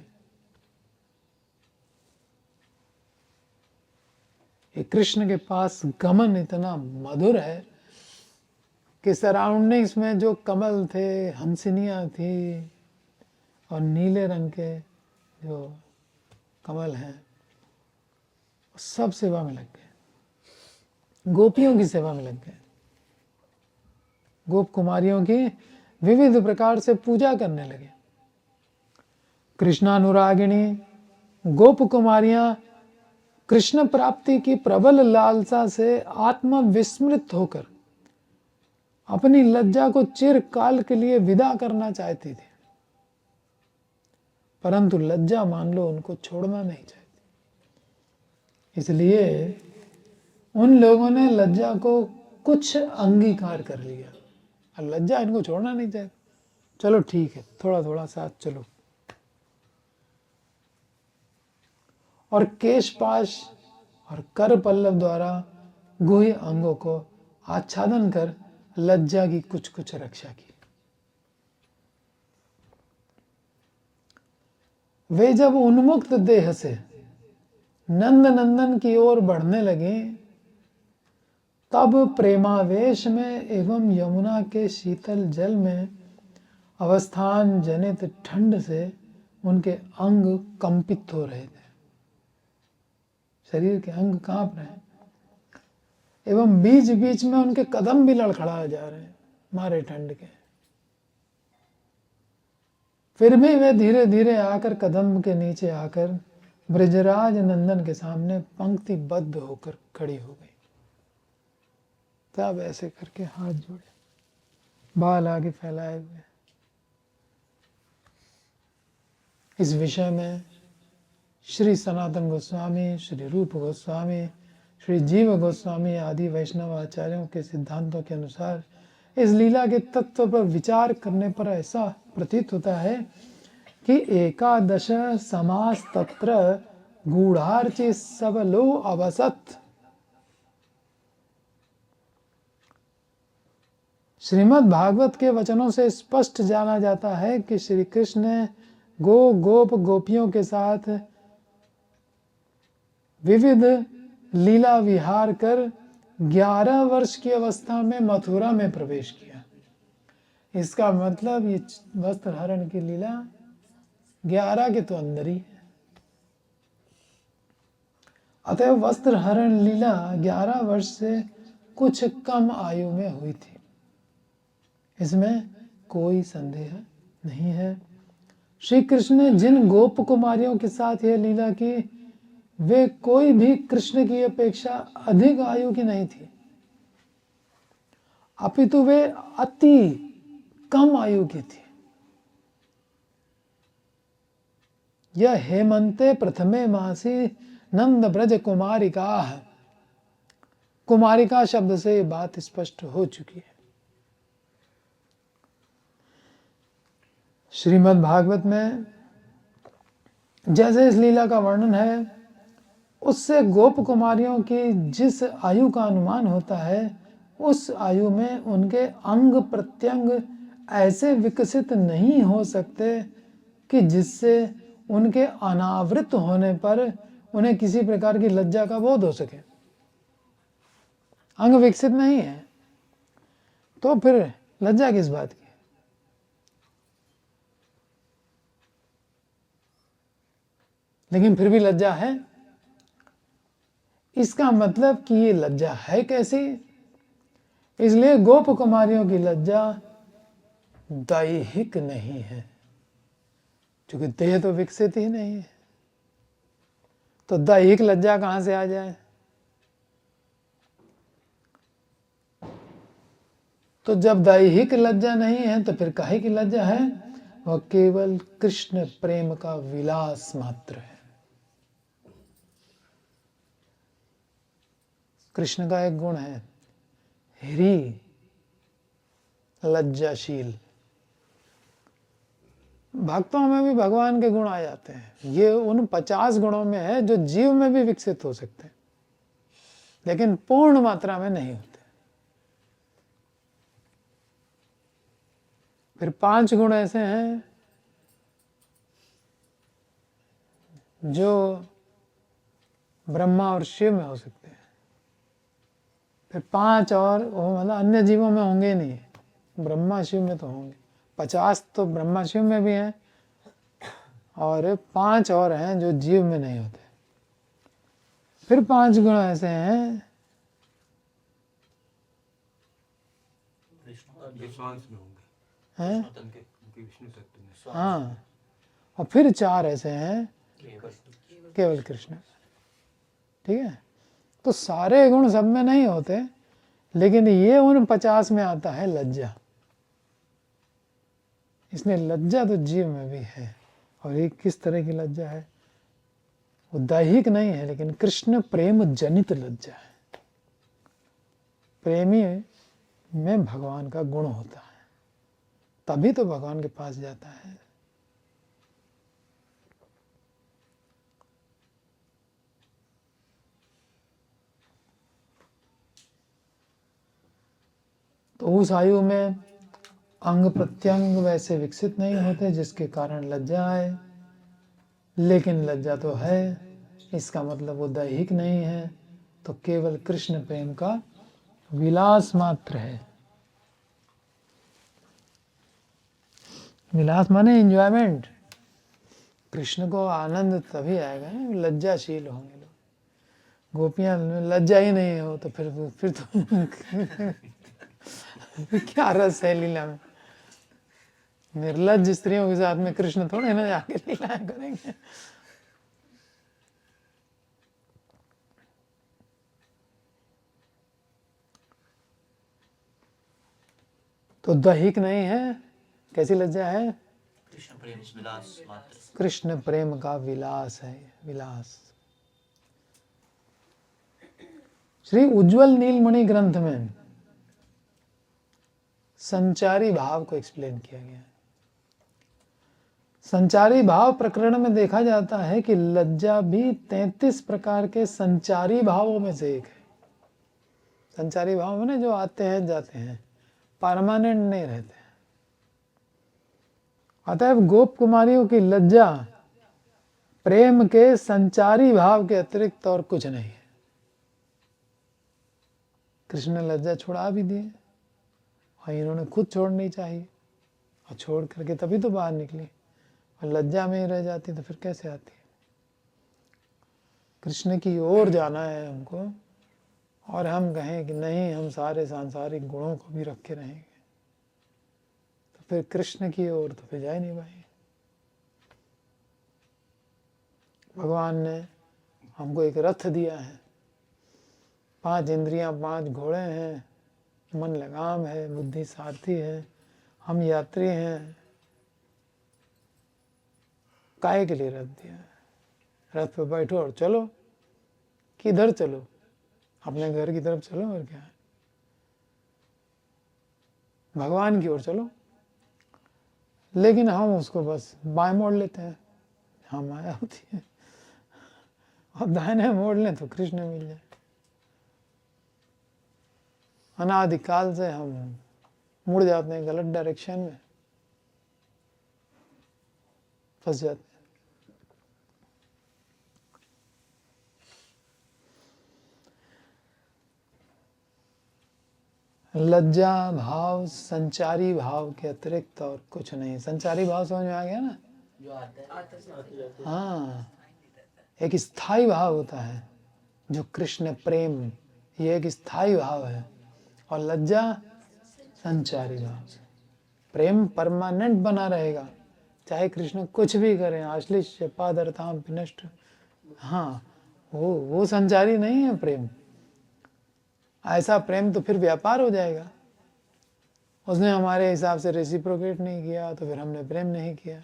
ये कृष्ण के पास गमन इतना मधुर है कि सराउंडिंग्स में जो कमल थे, हंसिनियां थी और नीले रंग के जो कमल हैं सब सेवा में लग गए। गोपियों की सेवा में लग गए। गोप कुमारियों की विविध प्रकार से पूजा करने लगे। कृष्णानुरागिणी गोप कुमारियां कृष्ण प्राप्ति की प्रबल लालसा से आत्मविस्मृत होकर अपनी लज्जा को चिरकाल के लिए विदा करना चाहती थी, परंतु लज्जा मान लो उनको छोड़ना नहीं चाहती। इसलिए उन लोगों ने लज्जा को कुछ अंगीकार कर लिया और लज्जा इनको छोड़ना नहीं चाहती। चलो ठीक है, थोड़ा थोड़ा साथ चलो। और केशपाश और कर पल्लव द्वारा गुह्य अंगों को आच्छादन कर लज्जा की कुछ कुछ रक्षा की। वे जब उन्मुक्त देह से नंद नंदन की ओर बढ़ने लगे तब प्रेमावेश में एवं यमुना के शीतल जल में अवस्थान जनित ठंड से उनके अंग कंपित हो रहे थे। शरीर के अंग कांप रहे हैं एवं बीच बीच में उनके कदम भी लड़खड़ा जा रहे हैं मारे ठंड के। फिर भी वे धीरे धीरे आकर कदम के नीचे आकर ब्रजराज नंदन के सामने पंक्तिबद्ध होकर खड़ी हो गई। तब ऐसे करके हाथ जोड़े, बाल आगे फैलाए हुए। इस विषय में श्री सनातन गोस्वामी, श्री रूप गोस्वामी, श्री जीव गोस्वामी आदि वैष्णव आचार्यों के सिद्धांतों के अनुसार इस लीला के तत्व पर विचार करने पर ऐसा प्रतीत होता है कि एकादश समास तत्र गूढ़ार्चि सबलो अवसत। श्रीमद् भागवत के वचनों से स्पष्ट जाना जाता है कि श्री कृष्ण ने गोप गोपियों के साथ विविध लीला विहार कर 11 वर्ष की अवस्था में मथुरा में प्रवेश किया। इसका मतलब ये वस्त्र हरण की लीला 11 के तो अंदर ही है। अतः वस्त्र हरण लीला 11 वर्ष से कुछ कम आयु में हुई थी, इसमें कोई संदेह नहीं है। श्री कृष्ण ने जिन गोप कुमारियों के साथ यह लीला की, वे कोई भी कृष्ण की अपेक्षा अधिक आयु की नहीं थी, अपितु वे अति कम आयु की थी। यह हेमंते प्रथमे मासी नंद ब्रज कुमारिका, कुमारिका शब्द से बात स्पष्ट हो चुकी है। श्रीमद् भागवत में जैसे इस लीला का वर्णन है, उससे गोप कुमारियों की जिस आयु का अनुमान होता है, उस आयु में उनके अंग प्रत्यंग ऐसे विकसित नहीं हो सकते कि जिससे उनके अनावृत होने पर उन्हें किसी प्रकार की लज्जा का बोध हो सके। अंग विकसित नहीं है तो फिर लज्जा किस बात की? लेकिन फिर भी लज्जा है। इसका मतलब कि ये लज्जा है कैसी? इसलिए गोप कुमारियों की लज्जा दैहिक नहीं है, क्योंकि देह तो विकसित ही नहीं है, तो दैहिक लज्जा कहां से आ जाए? तो जब दैहिक लज्जा नहीं है तो फिर काहे की लज्जा है? वह केवल कृष्ण प्रेम का विलास मात्र है। कृष्ण का एक गुण है, ह्री लज्जाशील। भक्तों में भी भगवान के गुण आ जाते हैं। ये उन 50 गुणों में है जो जीव में भी विकसित हो सकते हैं, लेकिन पूर्ण मात्रा में नहीं होते। फिर 5 गुण ऐसे हैं जो ब्रह्मा और शिव में हो सकते हैं। फिर 5 और मतलब अन्य जीवों में होंगे ही नहीं, ब्रह्मा शिव में तो होंगे। 50 तो ब्रह्मा शिव में भी हैं और 5 और हैं जो जीव में नहीं होते। फिर 5 गुण ऐसे हैं हाँ, और फिर 4 ऐसे हैं केवल कृष्ण। ठीक है, तो सारे गुण सब में नहीं होते, लेकिन ये उन 50 में आता है लज्जा। इसलिए लज्जा तो जीव में भी है। और ये किस तरह की लज्जा है? वो दैहिक नहीं है, लेकिन कृष्ण प्रेम जनित लज्जा है। प्रेमी में भगवान का गुण होता है, तभी तो भगवान के पास जाता है। तो उस आयु में अंग प्रत्यंग वैसे विकसित नहीं होते जिसके कारण लज्जा आए, लेकिन लज्जा तो है। इसका मतलब वो दैहिक नहीं है, तो केवल कृष्ण प्रेम का विलास मात्र है। विलास माने एंजॉयमेंट। कृष्ण को आनंद तभी आएगा ना, लज्जाशील होंगे लोग। गोपियां लज्जा ही नहीं हो तो फिर तो क्या रस है लीला में? निर्लज्ज स्त्रियों के साथ में कृष्ण थोड़े ना जाके लीलाएं करेंगे। तो दैहिक नहीं है, कैसी लज्जा है? कृष्ण प्रेम विलास मात्र। कृष्ण प्रेम का विलास है, विलास। श्री उज्ज्वल नीलमणि ग्रंथ में संचारी भाव को एक्सप्लेन किया गया है। संचारी भाव प्रकरण में देखा जाता है कि लज्जा भी 33 प्रकार के संचारी भावों में से एक है। संचारी भाव में ना जो आते हैं जाते हैं, परमानेंट नहीं रहते। अतएव गोप कुमारियों की लज्जा प्रेम के संचारी भाव के अतिरिक्त और कुछ नहीं है। कृष्ण ने लज्जा छुड़ा भी दी और इन्होंने खुद छोड़नी चाहिए, और छोड़ करके तभी तो बाहर निकली। और लज्जा में ही रह जाती तो फिर कैसे आती? कृष्ण की ओर जाना है हमको, और हम कहें कि नहीं, हम सारे सांसारिक गुणों को भी रखे रहेंगे, तो फिर कृष्ण की ओर तो फिर जा ही नहीं पाएंगे। भगवान ने हमको एक रथ दिया है, 5 इंद्रियां, 5 घोड़े हैं, मन लगाम है, बुद्धि सारथी है, हम यात्री हैं। काहे के लिए रथ दिया है? रथ पे बैठो और चलो। किधर चलो? अपने घर की तरफ चलो, और क्या है, भगवान की ओर चलो। लेकिन हम उसको बस बाएं मोड़ लेते हैं, हाँ माया होती है, और दाहिने मोड़ लें तो कृष्ण मिल जाए। अनादिकाल से हम मुड़ जाते हैं गलत डायरेक्शन में, फंस जाते हैं। लज्जा भाव संचारी भाव के अतिरिक्त और कुछ नहीं। संचारी भाव समझ में आ गया ना? जो आता है हाँ, एक स्थायी भाव होता है जो कृष्ण प्रेम, ये एक स्थायी भाव है। और लज्जा संचारी भाव से, प्रेम परमानेंट बना रहेगा, चाहे कृष्ण कुछ भी करें, आश्लिष पादरताम विनष्ट। हाँ, वो संचारी नहीं है प्रेम। ऐसा प्रेम तो फिर व्यापार हो जाएगा। उसने हमारे हिसाब से रेसिप्रोकेट नहीं किया तो फिर हमने प्रेम नहीं किया,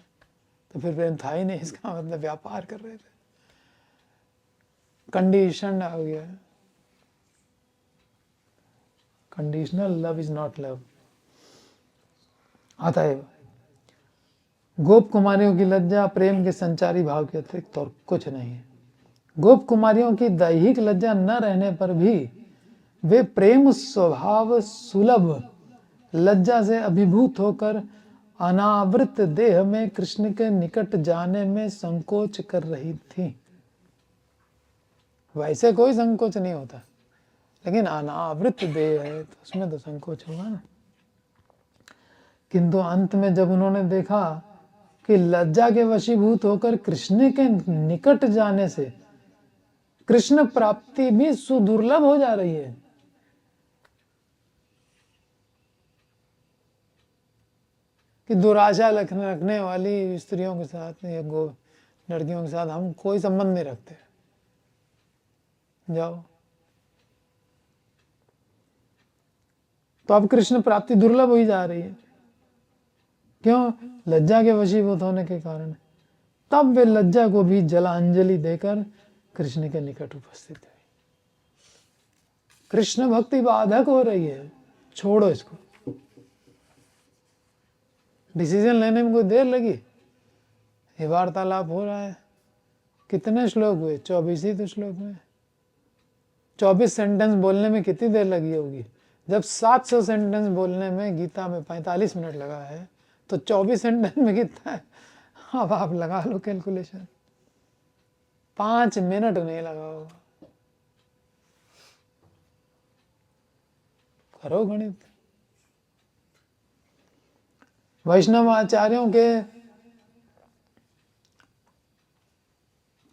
तो फिर प्रेम था ही नहीं। इसका मतलब व्यापार कर रहे थे, कंडीशन हो गया। Conditional love is not love. अतएव गोप कुमारियों की लज्जा प्रेम के संचारी भाव के अतिरिक्त और कुछ नहीं है। गोप कुमारियों की दैहिक लज्जा न रहने पर भी वे प्रेम स्वभाव सुलभ लज्जा से अभिभूत होकर अनावृत देह में कृष्ण के निकट जाने में संकोच कर रही थी। वैसे कोई संकोच नहीं होता, लेकिन अनावृत देह है तो उसमें तो संकोच होगा ना। किंतु अंत में जब उन्होंने देखा कि लज्जा के वशीभूत होकर कृष्ण के निकट जाने से कृष्ण प्राप्ति भी सुदुर्लभ हो जा रही है, कि दुराशा रखने वाली स्त्रियों के साथ या लड़कियों के साथ हम कोई संबंध नहीं रखते, जाओ, तो अब कृष्ण प्राप्ति दुर्लभ हो ही जा रही है। क्यों? लज्जा के वशीभूत होने के कारण। तब वे लज्जा को भी जलांजलि देकर कृष्ण के निकट उपस्थित हुई। कृष्ण भक्ति बाधक हो रही है, छोड़ो इसको। डिसीजन लेने में कोई देर लगी? ये वार्तालाप हो रहा है, कितने श्लोक हुए? 24 ही तो श्लोक में। 24 सेंटेंस बोलने में कितनी देर लगी होगी? जब 700 सेंटेंस बोलने में गीता में 45 मिनट लगा है, तो 24 सेंटेंस में कितना है? अब आप लगा लो कैलकुलेशन, 5 मिनट नहीं लगा होगा। करो गणित। वैष्णव आचार्यों के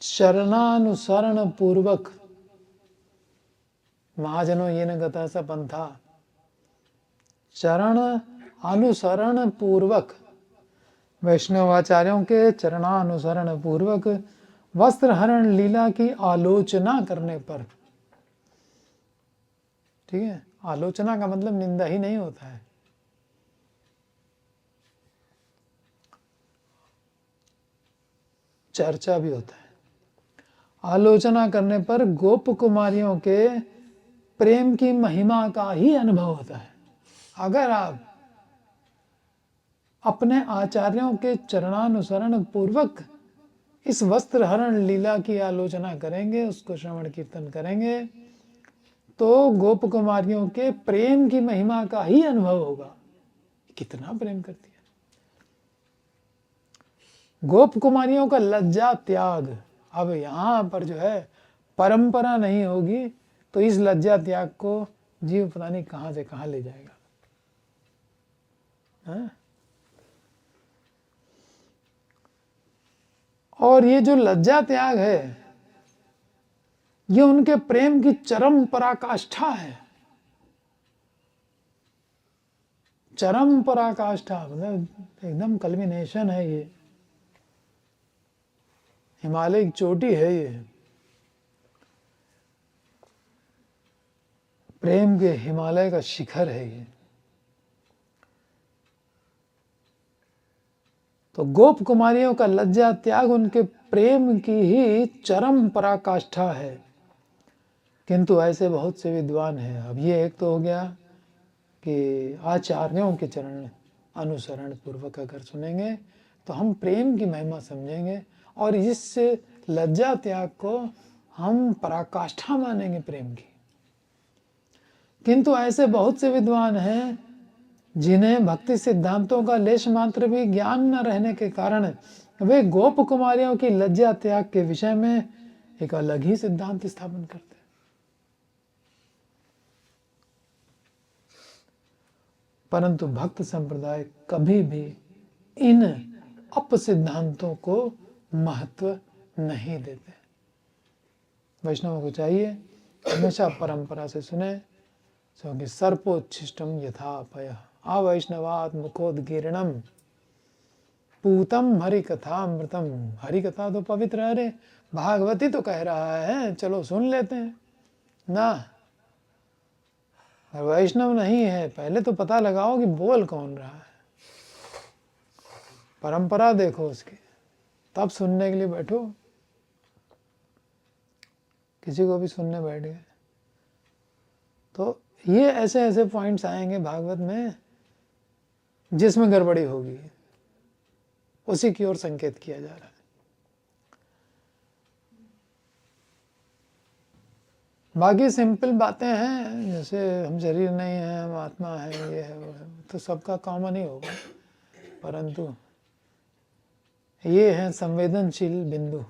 चरणानुसरण पूर्वक महाजनों ये न गता सा पंथा, चरण अनुसरण पूर्वक, वैष्णव आचार्यों के चरणानुसरण पूर्वक वस्त्रहरण लीला की आलोचना करने पर, ठीक है, आलोचना का मतलब निंदा ही नहीं होता है, चर्चा भी होता है। आलोचना करने पर गोप कुमारियों के प्रेम की महिमा का ही अनुभव होता है। अगर आप अपने आचार्यों के चरणानुसरण पूर्वक इस वस्त्रहरण लीला की आलोचना करेंगे, उसको श्रवण कीर्तन करेंगे, तो गोप कुमारियों के प्रेम की महिमा का ही अनुभव होगा। कितना प्रेम करती है गोप कुमारियों का लज्जा त्याग। अब यहाँ पर जो है परंपरा नहीं होगी तो इस लज्जा त्याग को जीव पता नहीं कहाँ से कहाँ ले जाएगा। हाँ? और ये जो लज्जा त्याग है, ये उनके प्रेम की चरम पराकाष्ठा है। चरम पराकाष्ठा मतलब एकदम कल्मिनेशन है ये, हिमालय की चोटी है ये, प्रेम के हिमालय का शिखर है ये। तो गोप कुमारियों का लज्जा त्याग उनके प्रेम की ही चरम पराकाष्ठा है। किंतु ऐसे बहुत से विद्वान हैं। अब ये एक तो हो गया कि आचार्यों के चरण अनुसरण पूर्वक अगर सुनेंगे तो हम प्रेम की महिमा समझेंगे और इस लज्जा त्याग को हम पराकाष्ठा मानेंगे प्रेम की। किंतु ऐसे बहुत से विद्वान हैं जिन्हें भक्ति सिद्धांतों का लेश मात्र भी ज्ञान न रहने के कारण वे गोप कुमारियों की लज्जा त्याग के विषय में एक अलग ही सिद्धांत स्थापन करते हैं। परंतु भक्त संप्रदाय कभी भी इन अप सिद्धांतों को महत्व नहीं देते। वैष्णवों को चाहिए हमेशा परंपरा से सुने, क्योंकि सर्पोच्छिष्टम यथापय अवैष्णवात् मुखोदगीर्णम पूतम हरि कथामृतम। हरि कथा तो पवित्र है रे, भागवती तो कह रहा है, चलो सुन लेते हैं ना। वैष्णव नहीं है, पहले तो पता लगाओ कि बोल कौन रहा है, परंपरा देखो उसकी, तब सुनने के लिए बैठो। किसी को भी सुनने बैठ गए तो ये ऐसे ऐसे पॉइंट्स आएंगे भागवत में जिसमें गड़बड़ी होगी, उसी की ओर संकेत किया जा रहा है। बाकी सिंपल बातें हैं, जैसे हम शरीर नहीं है, हम आत्मा है, ये है वो है, तो सबका कॉमन ही होगा। परंतु ये है संवेदनशील बिंदु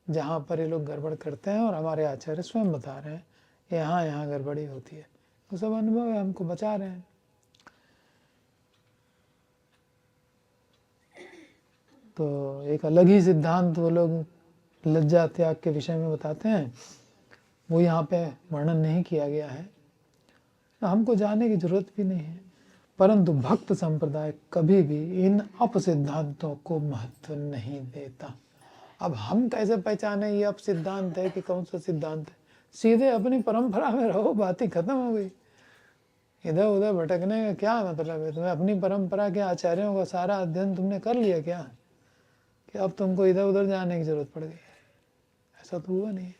जहाँ पर ये लोग गड़बड़ करते हैं और हमारे आचार्य स्वयं बता रहे हैं यहाँ यहाँ गड़बड़ी होती है। वो सब अनुभव है, हमको बचा रहे हैं। तो एक अलग ही सिद्धांत वो लोग लज्जा त्याग के विषय में बताते हैं, वो यहाँ पे वर्णन नहीं किया गया है, हमको जानने की जरूरत भी नहीं है। परंतु भक्त संप्रदाय कभी भी इन अप सिद्धांतों को महत्व नहीं देता। अब हम कैसे पहचाने ये अप सिद्धांत है कि कौन सा सिद्धांत है? सीधे अपनी परंपरा में रहो, बात ही खत्म हो गई। इधर उधर भटकने का क्या मतलब है? तुम्हें अपनी परंपरा के आचार्यों का सारा अध्ययन तुमने कर लिया क्या कि अब तुमको इधर उधर जाने की जरूरत पड़ गई? ऐसा तो हुआ नहीं।